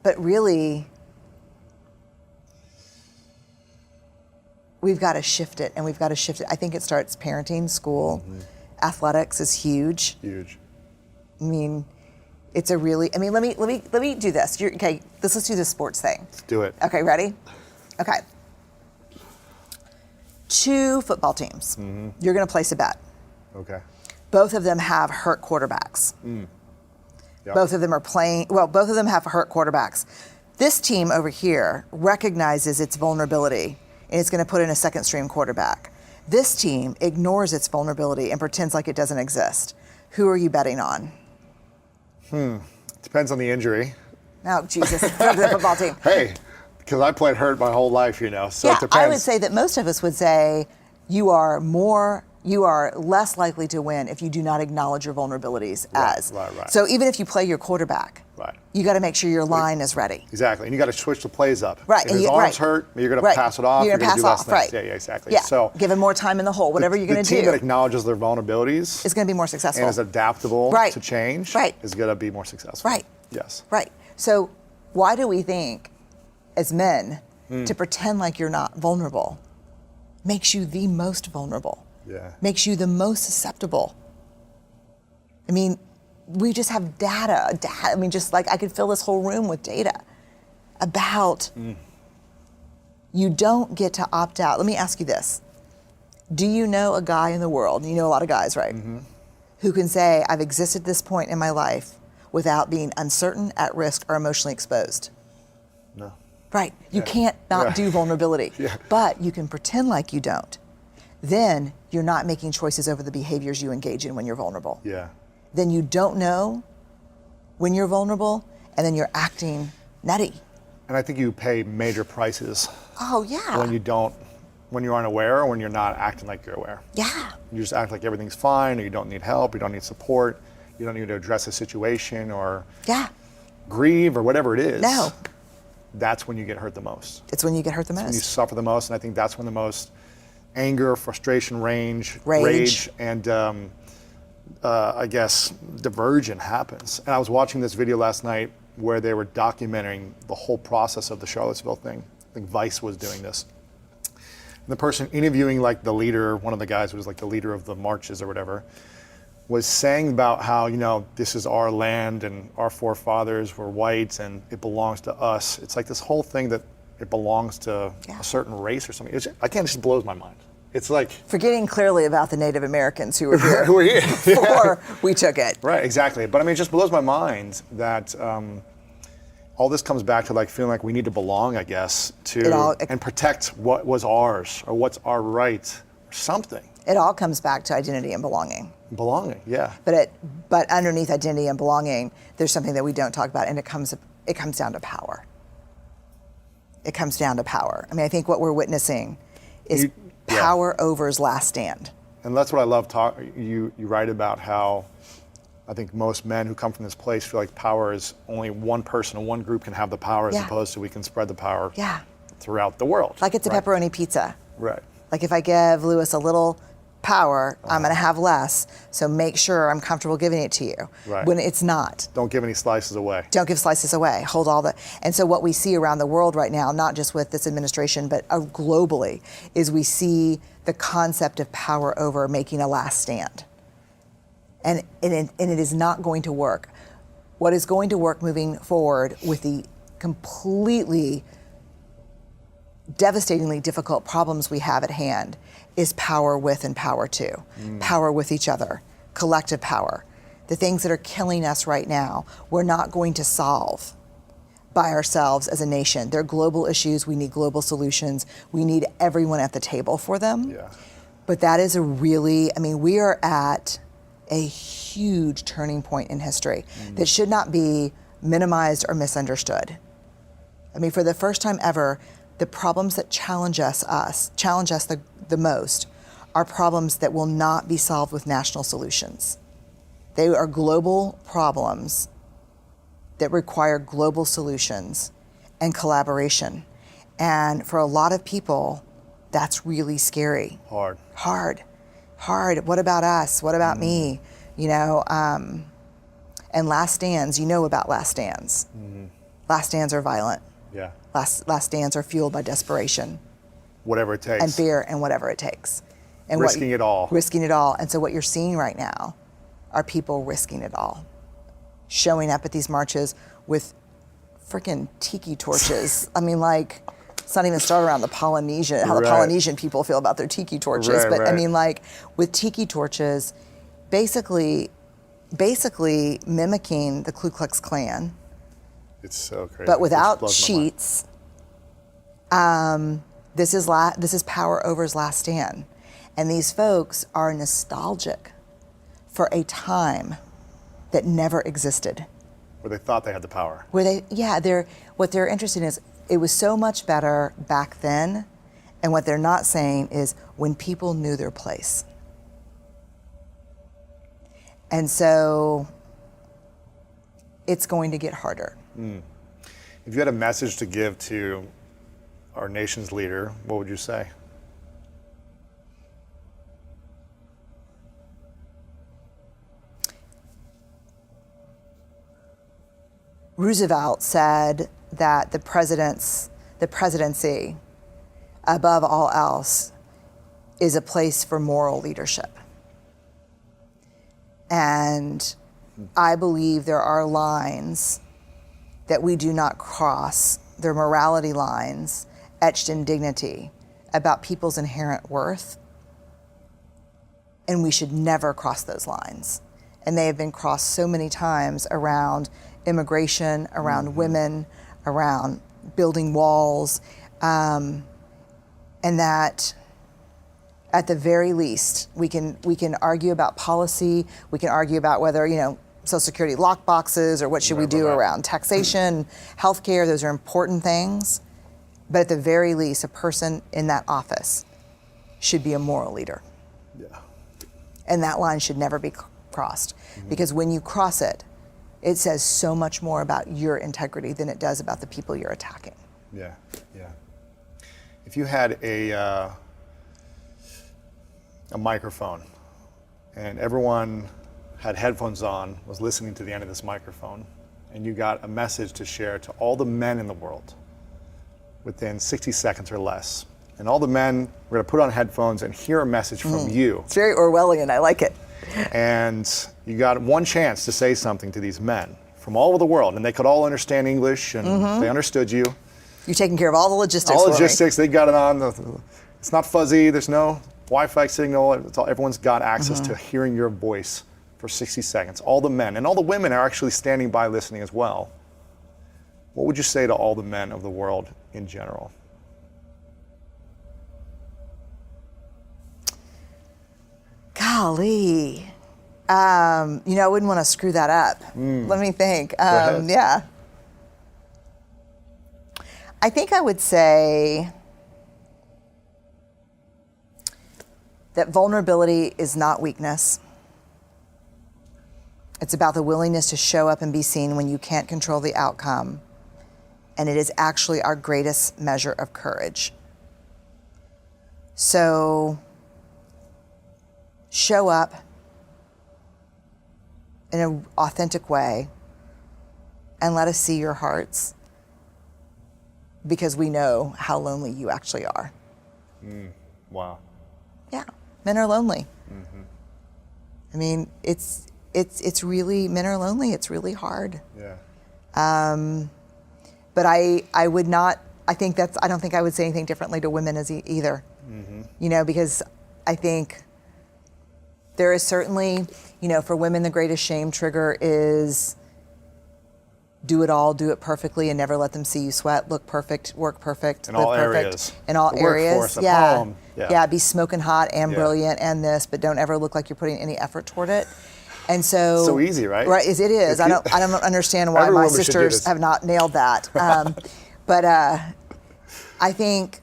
but really, we've got to shift it, and we've got to shift it. I think it starts parenting, school. Athletics is huge. Huge. I mean, it's a really, I mean, let me do this. Okay, let's do this sports thing. Let's do it. Okay, ready? Okay. 2 football teams. You're going to place a bet. Okay. Both of them have hurt quarterbacks. Yep. Both of them are playing, well, both of them have hurt quarterbacks. This team over here recognizes its vulnerability, and it's going to put in a second string quarterback. This team ignores its vulnerability and pretends like it doesn't exist. Who are you betting on? Depends on the injury. Oh, Jesus, for the football team. Hey, because I played hurt my whole life, you know, so Yeah, it depends. I would say that most of us would say you are less likely to win if you do not acknowledge your vulnerabilities Right. So even if you play your quarterback, Right. you got to make sure your line is ready. Exactly, and you got to switch the plays up. Right, If and his you- arm's right. hurt, you're going to Right. pass it off. You're gonna gonna do pass less off, things. right. Yeah, exactly. Yeah, So give him more time in the hole, whatever you're going to the team do that acknowledges their vulnerabilities is going to be more successful. and is adaptable Right. to change Right. is going to be more successful. Right. Yes. Right. So why do we think, as men, Hmm. to pretend like you're not vulnerable makes you the most vulnerable? Yeah. Makes you the most susceptible. I mean, we just have data. I mean, just like I could fill this whole room with data about you don't get to opt out. Let me ask you this. Do you know a guy in the world, and you know a lot of guys, right, who can say, I've existed at this point in my life without being uncertain, at risk, or emotionally exposed? No. Right. You Yeah. can't not Yeah. do vulnerability, Yeah. but you can pretend like you don't. Then you're not making choices over the behaviors you engage in when you're vulnerable. Yeah. Then you don't know when you're vulnerable, and then you're acting nutty. And I think you pay major prices Oh, yeah. when you aren't aware or when you're not acting like you're aware. Yeah. You just act like everything's fine, or you don't need help, you don't need support, you don't need to address a situation or Yeah. grieve or whatever it is. No. That's when you get hurt the most. It's when you get hurt the When you most. suffer the most, and I think that's when the most anger, frustration, rage, Rage. and I guess diversion happens. And I was watching this video last night where they were documenting the whole process of the Charlottesville thing. I think Vice was doing this. And the person interviewing like the leader, one of the guys who was like the leader of the marches or whatever, was saying about how, you know, this is our land and our forefathers were white and it belongs to us. It's like this whole thing that it belongs to Yeah. a certain race or something. It just blows my mind. It's like, Forgetting clearly about the Native Americans who were here who are you? before we took it. Right, exactly. But I mean, it just blows my mind that all this comes back to like feeling like we need to belong, I guess, and protect what was ours or what's our right or something. It all comes back to identity and belonging. Belonging, yeah. But underneath identity and belonging, there's something that we don't talk about, and it comes down to power. It comes down to power. I mean, I think what we're witnessing is power over's last stand. And that's what I love. You write about how I think most men who come from this place feel like power is only one person or one group can have the power as Yeah. opposed to we can spread the power Yeah. throughout the world. Like it's a right? pepperoni pizza. Right. Like if I give Lewis a little power, I'm going to have less. So make sure I'm comfortable giving it to you. Right. When it's not. Don't give any slices away. Don't give slices away. Hold all the. And so what we see around the world right now, not just with this administration, but globally, is we see the concept of power over making a last stand. And it is not going to work. What is going to work moving forward with the completely devastatingly difficult problems we have at hand is power with and power to. Power with each other, collective power. The things that are killing us right now, we're not going to solve by ourselves as a nation. They're global issues. We need global solutions. We need everyone at the table for them. Yeah. But that is we are at a huge turning point in history that should not be minimized or misunderstood. I mean, for the first time ever, the problems that challenge us the most are problems that will not be solved with national solutions. They are global problems that require global solutions and collaboration. And for a lot of people, that's really scary. Hard. What about us? What about me? You know, and last stands, you know about last stands. Last stands are violent. Yeah. Last stands are fueled by desperation. Whatever it takes. And fear and whatever it takes. And risking it all. Risking it all. And so what you're seeing right now are people risking it all. Showing up at these marches with freaking tiki torches. I mean, like, it's not even started around the Polynesian, how the Polynesian people feel about their tiki torches. But I mean, like, with tiki torches, basically mimicking the Ku Klux Klan. It's so crazy. But without sheets. This is Power Over's last stand. And these folks are nostalgic for a time that never existed. Where they thought they had the power. What they're interested in is, it was so much better back then, and what they're not saying is when people knew their place. And so it's going to get harder. If you had a message to give to our nation's leader, what would you say? Roosevelt said that the presidency, above all else, is a place for moral leadership. And I believe there are lines that we do not cross. They're morality lines etched in dignity about people's inherent worth. And we should never cross those lines. And they have been crossed so many times around immigration, around women, around building walls, and that at the very least, we can argue about policy, we can argue about whether, Social Security lock boxes or what should we do around taxation, healthcare, those are important things. But at the very least, a person in that office should be a moral leader. Yeah. And that line should never be crossed. Because when you cross it, it says so much more about your integrity than it does about the people you're attacking. Yeah. If you had a microphone and everyone had headphones on, was listening to the end of this microphone, and you got a message to share to all the men in the world within 60 seconds or less, and all the men were going to put on headphones and hear a message from you. It's very Orwellian, I like it. And you got one chance to say something to these men from all over the world, and they could all understand English, and they understood you. You're taking care of all the logistics All for logistics, they got it on. It's not fuzzy, there's no Wi-Fi signal. Everyone's got access to hearing your voice for 60 seconds. All the men, and all the women are actually standing by listening as well. What would you say to all the men of the world in general? Golly. I wouldn't want to screw that up. Let me think. Yeah. I think I would say that vulnerability is not weakness. It's about the willingness to show up and be seen when you can't control the outcome. And it is actually our greatest measure of courage. So, show up in an authentic way and let us see your hearts, because we know how lonely you actually are. Wow. Yeah, men are lonely. I mean, it's really, men are lonely. It's really hard. Yeah. But I would not, I don't think I would say anything differently to women as either. Because I think there is certainly, for women, the greatest shame trigger is do it all, do it perfectly, and never let them see you sweat, look perfect, work perfect, In live all perfect. areas. In all The areas. workforce, at home. Yeah, be smoking hot and brilliant and this, but don't ever look like you're putting any effort toward it. And so, So easy, right? Right, it is. I don't understand why Every my woman should do sisters this. have not nailed that. But I think,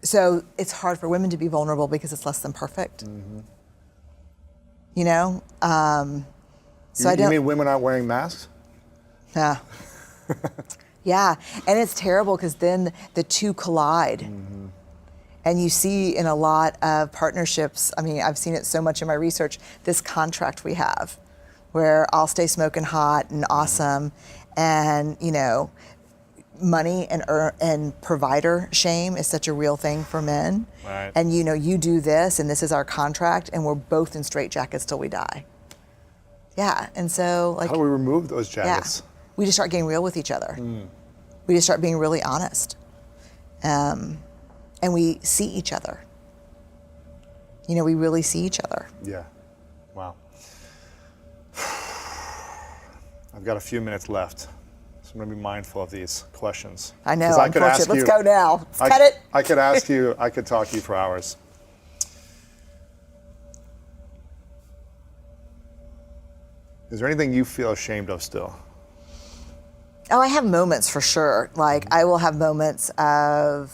so it's hard for women to be vulnerable because it's less than perfect. You know? So I don't. You mean women aren't wearing masks? Yeah. Yeah, and it's terrible because then the two collide. And you see in a lot of partnerships, I mean, I've seen it so much in my research, this contract we have where I'll stay smoking hot and awesome, and, you know, money and provider shame is such a real thing for men. Right. And, you know, you do this and this is our contract and we're both in straitjackets till we die. Yeah, and so like. How do we remove those jackets? Yeah, we just start getting real with each other. We just start being really honest. And we see each other. You know, we really see each other. Yeah. Wow. I've got a few minutes left, so I'm going to be mindful of these questions. I know, 'Cause I could ask unfortunately. you- Let's go now. Let's cut it. I could ask you, I could talk to you for hours. Is there anything you feel ashamed of still? Oh, I have moments for sure. Like, I will have moments of,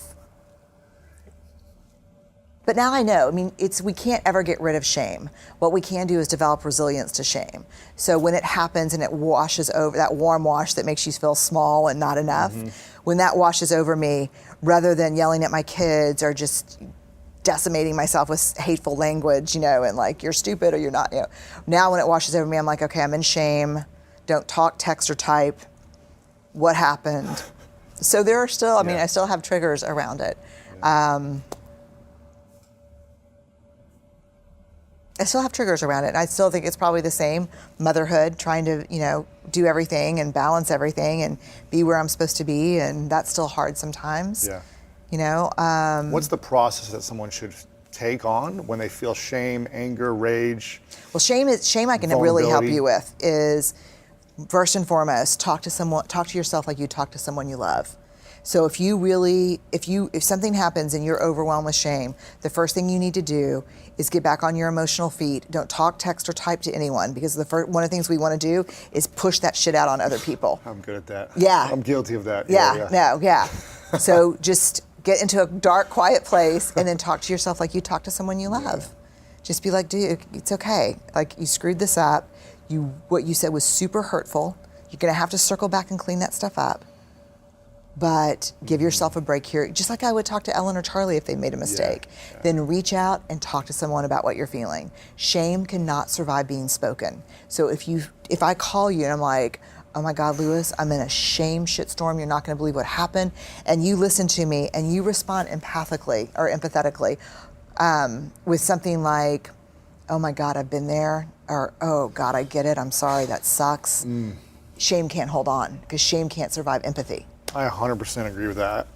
but now I know, I mean, we can't ever get rid of shame. What we can do is develop resilience to shame. So when it happens and it washes over, that warm wash that makes you feel small and not enough, when that washes over me, rather than yelling at my kids or just decimating myself with hateful language, you know, and like, you're stupid or you're not, you know. Now when it washes over me, I'm like, okay, I'm in shame. Don't talk, text, or type. What happened? So there are still, I mean, I still have triggers around it. I still have triggers around it. And I still think it's probably the same. Motherhood, trying to, you know, do everything and balance everything and be where I'm supposed to be. And that's still hard sometimes. Yeah. You know? What's the process that someone should take on when they feel shame, anger, rage? Well, shame I can really help you with is, first and foremost, talk to yourself like you talk to someone you love. So if something happens and you're overwhelmed with shame, the first thing you need to do is get back on your emotional feet. Don't talk, text, or type to anyone, because one of the things we want to do is push that shit out on other people. I'm good at that. Yeah. I'm guilty of that. Yeah. So just get into a dark, quiet place and then talk to yourself like you talk to someone you love. Yeah. Just be like, dude, it's okay. Like, you screwed this up. What you said was super hurtful. You're gonna have to circle back and clean that stuff up. But give yourself a break here, just like I would talk to Ellen or Charlie if they made a mistake. Yeah. Then reach out and talk to someone about what you're feeling. Shame cannot survive being spoken. So if I call you and I'm like, oh my God, Lewis, I'm in a shame shitstorm, you're not gonna believe what happened, and you listen to me and you respond empathetically with something like, oh my God, I've been there, or oh God, I get it, I'm sorry, that sucks. Shame can't hold on, because shame can't survive empathy. I 100% agree with that.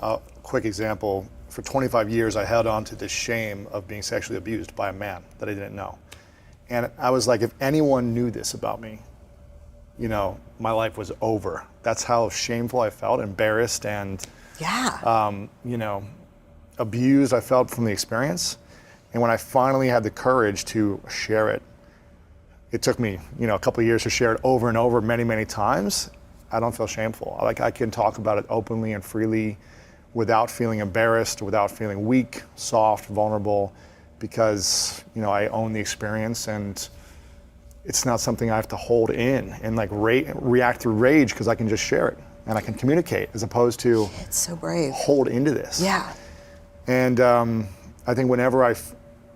Quick example, for 25 years I held on to this shame of being sexually abused by a man that I didn't know. And I was like, if anyone knew this about me, you know, my life was over. That's how shameful I felt, embarrassed and, you know, abused I felt from the experience. And when I finally had the courage to share it, it took me, you know, a couple of years to share it over and over many, many times. I don't feel shameful. Like, I can talk about it openly and freely without feeling embarrassed, without feeling weak, soft, vulnerable, because, you know, I own the experience and it's not something I have to hold in and like react through rage, because I can just share it and I can communicate, as opposed to it's so brave. Hold into this. Yeah. And I think whenever I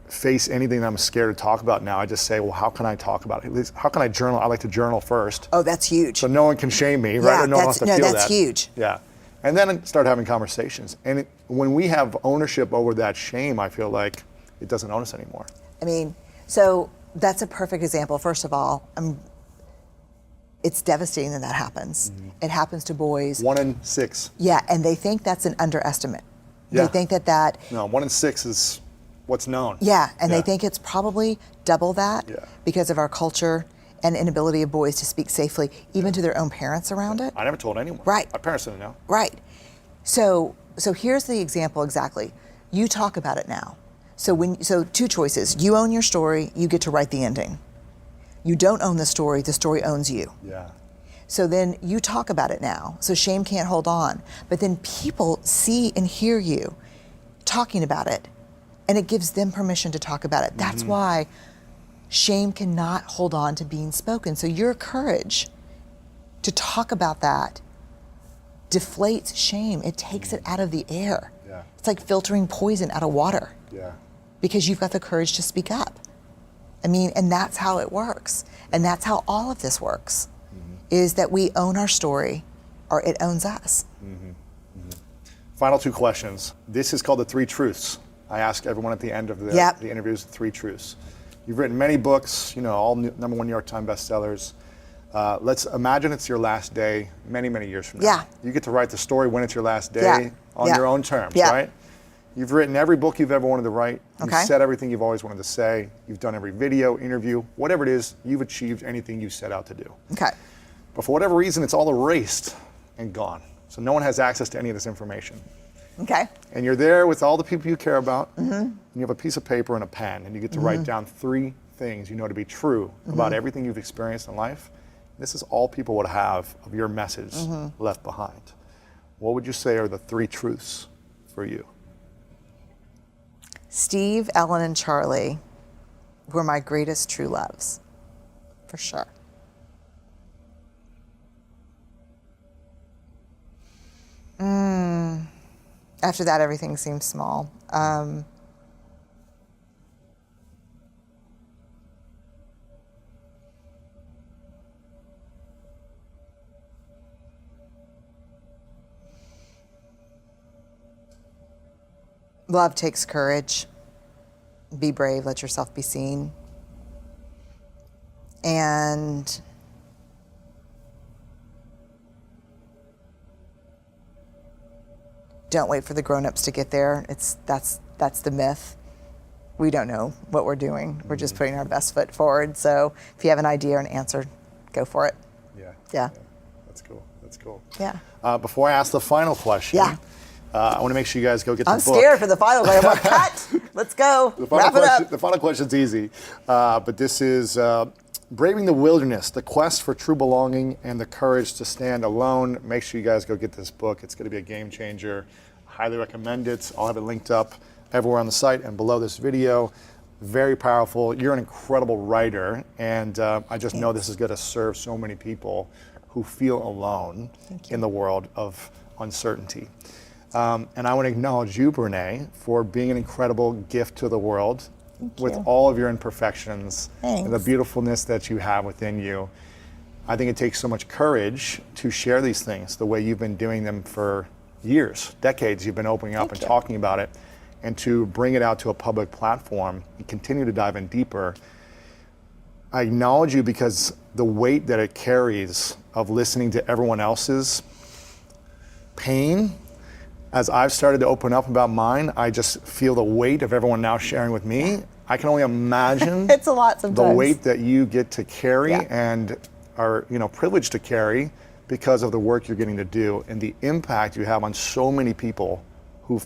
face anything that I'm scared to talk about now, I just say, well, how can I talk about it? At least, how can I journal? I like to journal first. Oh, that's huge. So no one can shame me, right? Or no one has to feel that. That's huge. Yeah. And then start having conversations. And when we have ownership over that shame, I feel like it doesn't own us anymore. I mean, so that's a perfect example. First of all, it's devastating that happens. It happens to boys. 1 in 6. Yeah, and they think that's an underestimate. Yeah. They think that. No, 1 in 6 is what's known. Yeah, and they think it's probably double that because of our culture and inability of boys to speak safely, even to their own parents around it. I never told anyone. Right. My parents didn't know. Right. So here's the example exactly. You talk about it now. So two choices. You own your story, you get to write the ending. You don't own the story owns you. Yeah. So then you talk about it now. So shame can't hold on. But then people see and hear you talking about it, and it gives them permission to talk about it. That's why shame cannot hold on to being spoken. So your courage to talk about that deflates shame. It takes it out of the air. Yeah. It's like filtering poison out of water. Yeah. Because you've got the courage to speak up. I mean, and that's how it works. And that's how all of this works, is that we own our story, or it owns us. Final two questions. This is called the 3 truths. I ask everyone at the end of the interviews, 3 truths. You've written many books, all #1 New York Times bestsellers. Let's imagine it's your last day many, many years from now. Yeah. You get to write the story when it's your last day on your own terms, Yeah. right? You've written every book you've ever wanted to write. You've Okay. said everything you've always wanted to say. You've done every video, interview, whatever it is, you've achieved anything you set out to do. Okay. But for whatever reason, it's all erased and gone. So no one has access to any of this information. Okay. And you're there with all the people you care about, and you have a piece of paper and a pen, and you get to write down 3 things you know to be true about everything you've experienced in life. This is all people would have of your message left behind. What would you say are the 3 truths for you? Steve, Ellen, and Charlie were my greatest true loves, for sure. After that, everything seems small. Love takes courage. Be brave, let yourself be seen. And don't wait for the grown-ups to get there. That's the myth. We don't know what we're doing. We're just putting our best foot forward. So if you have an idea or an answer, go for it. Yeah. That's cool. That's cool. Yeah. Before I ask the final question, I want to make sure you guys go get the book. I'm scared for the final one. I'm like, cut. Let's go. Wrap it up. The final question's easy, but this is Braving the Wilderness, the quest for true belonging and the courage to stand alone. Make sure you guys go get this book. It's going to be a game changer. Highly recommend it. I'll have it linked up everywhere on the site and below this video. Very powerful. You're an incredible writer, and I just know this is going to serve so many people who feel alone in the world of uncertainty. And I want to acknowledge you, Brené, for being an incredible gift to the world with all of your imperfections and the beautifulness that you have within you. I think it takes so much courage to share these things the way you've been doing them for years, decades. You've been opening up and talking about it, and to bring it out to a public platform and continue to dive in deeper. I acknowledge you because the weight that it carries of listening to everyone else's pain. As I've started to open up about mine, I just feel the weight of everyone now sharing with me. I can only imagine it's a lot sometimes. The weight that you get to carry and are privileged to carry because of the work you're getting to do and the impact you have on so many people who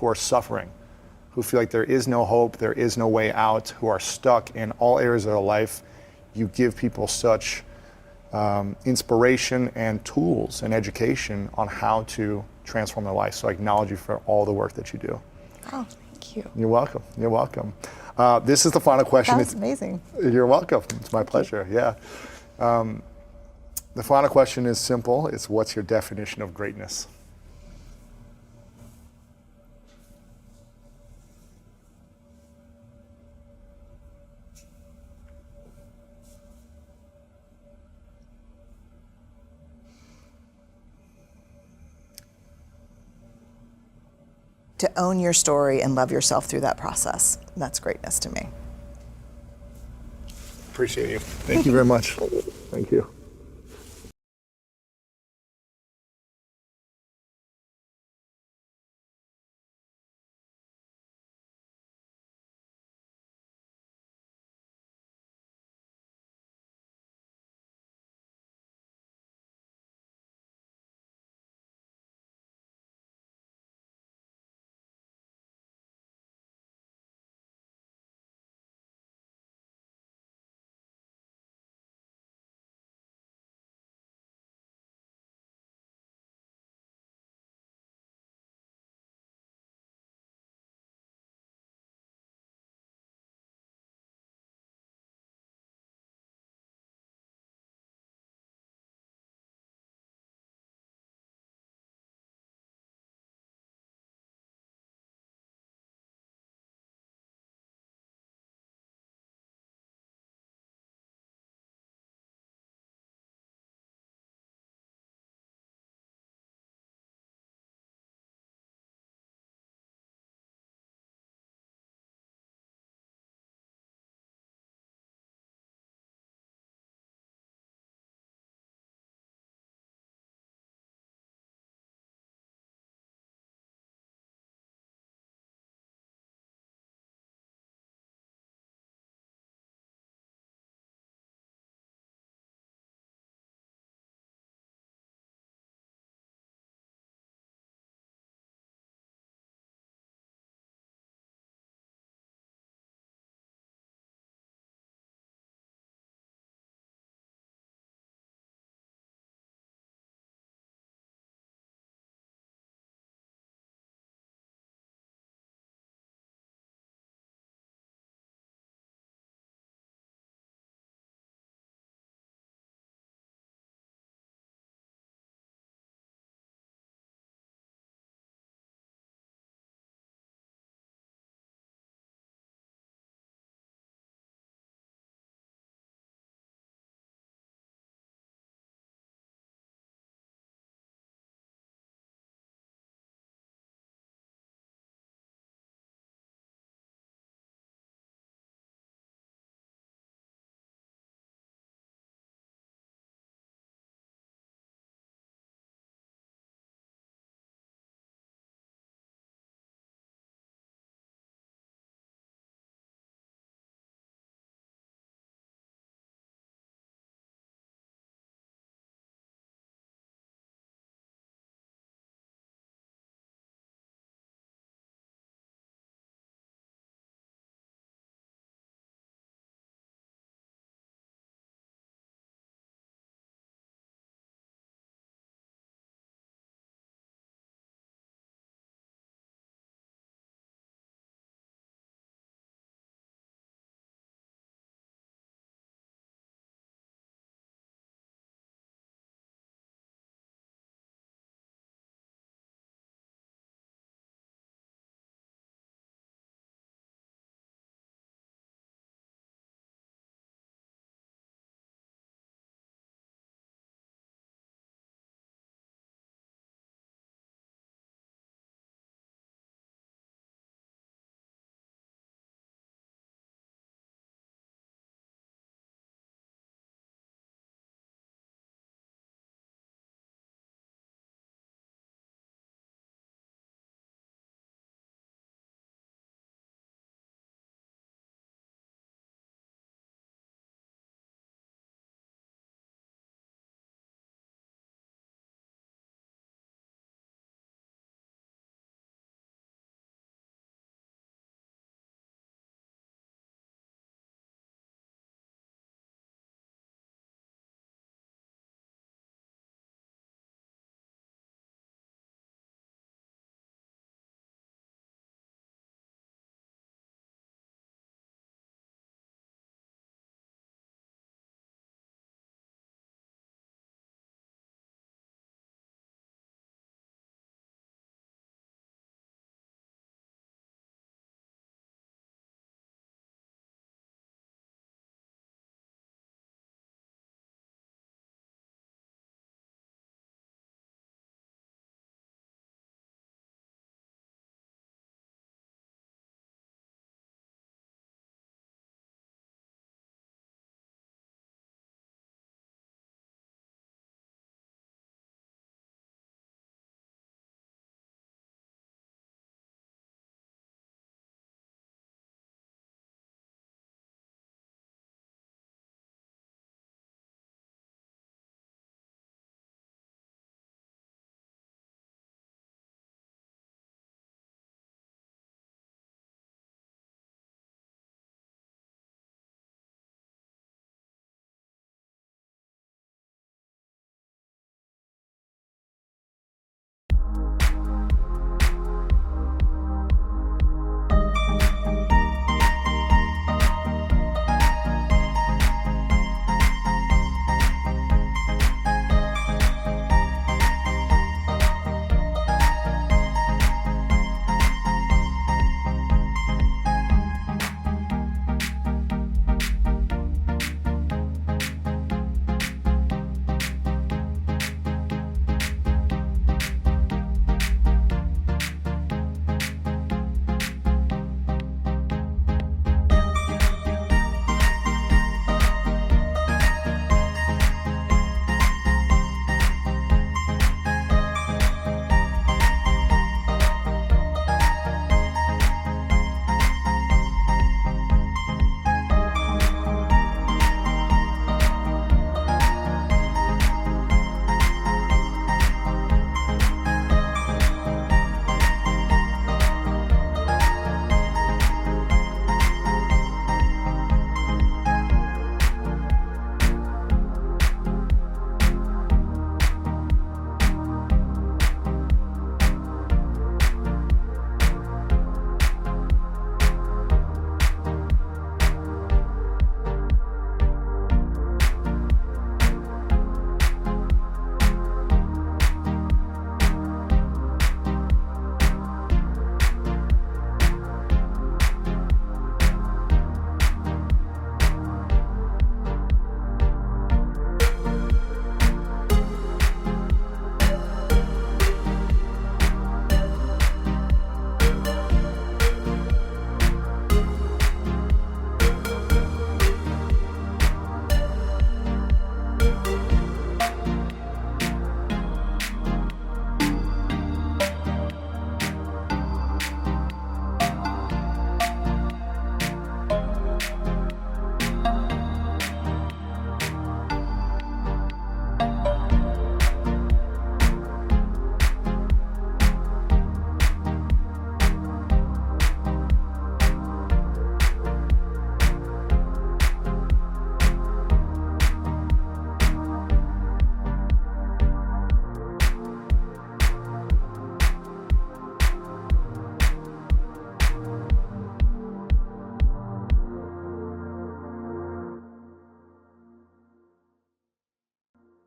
are suffering, who feel like there is no hope, there is no way out, who are stuck in all areas of their life. You give people such inspiration and tools and education on how to transform their life. So I acknowledge you for all the work that you do. Oh, thank you. You're welcome. You're welcome. This is the final question. That's amazing. You're welcome. It's my pleasure. Yeah. The final question is simple. It's what's your definition of greatness? To own your story and love yourself through that process. That's greatness to me. Appreciate you. Thank you very much. Thank you.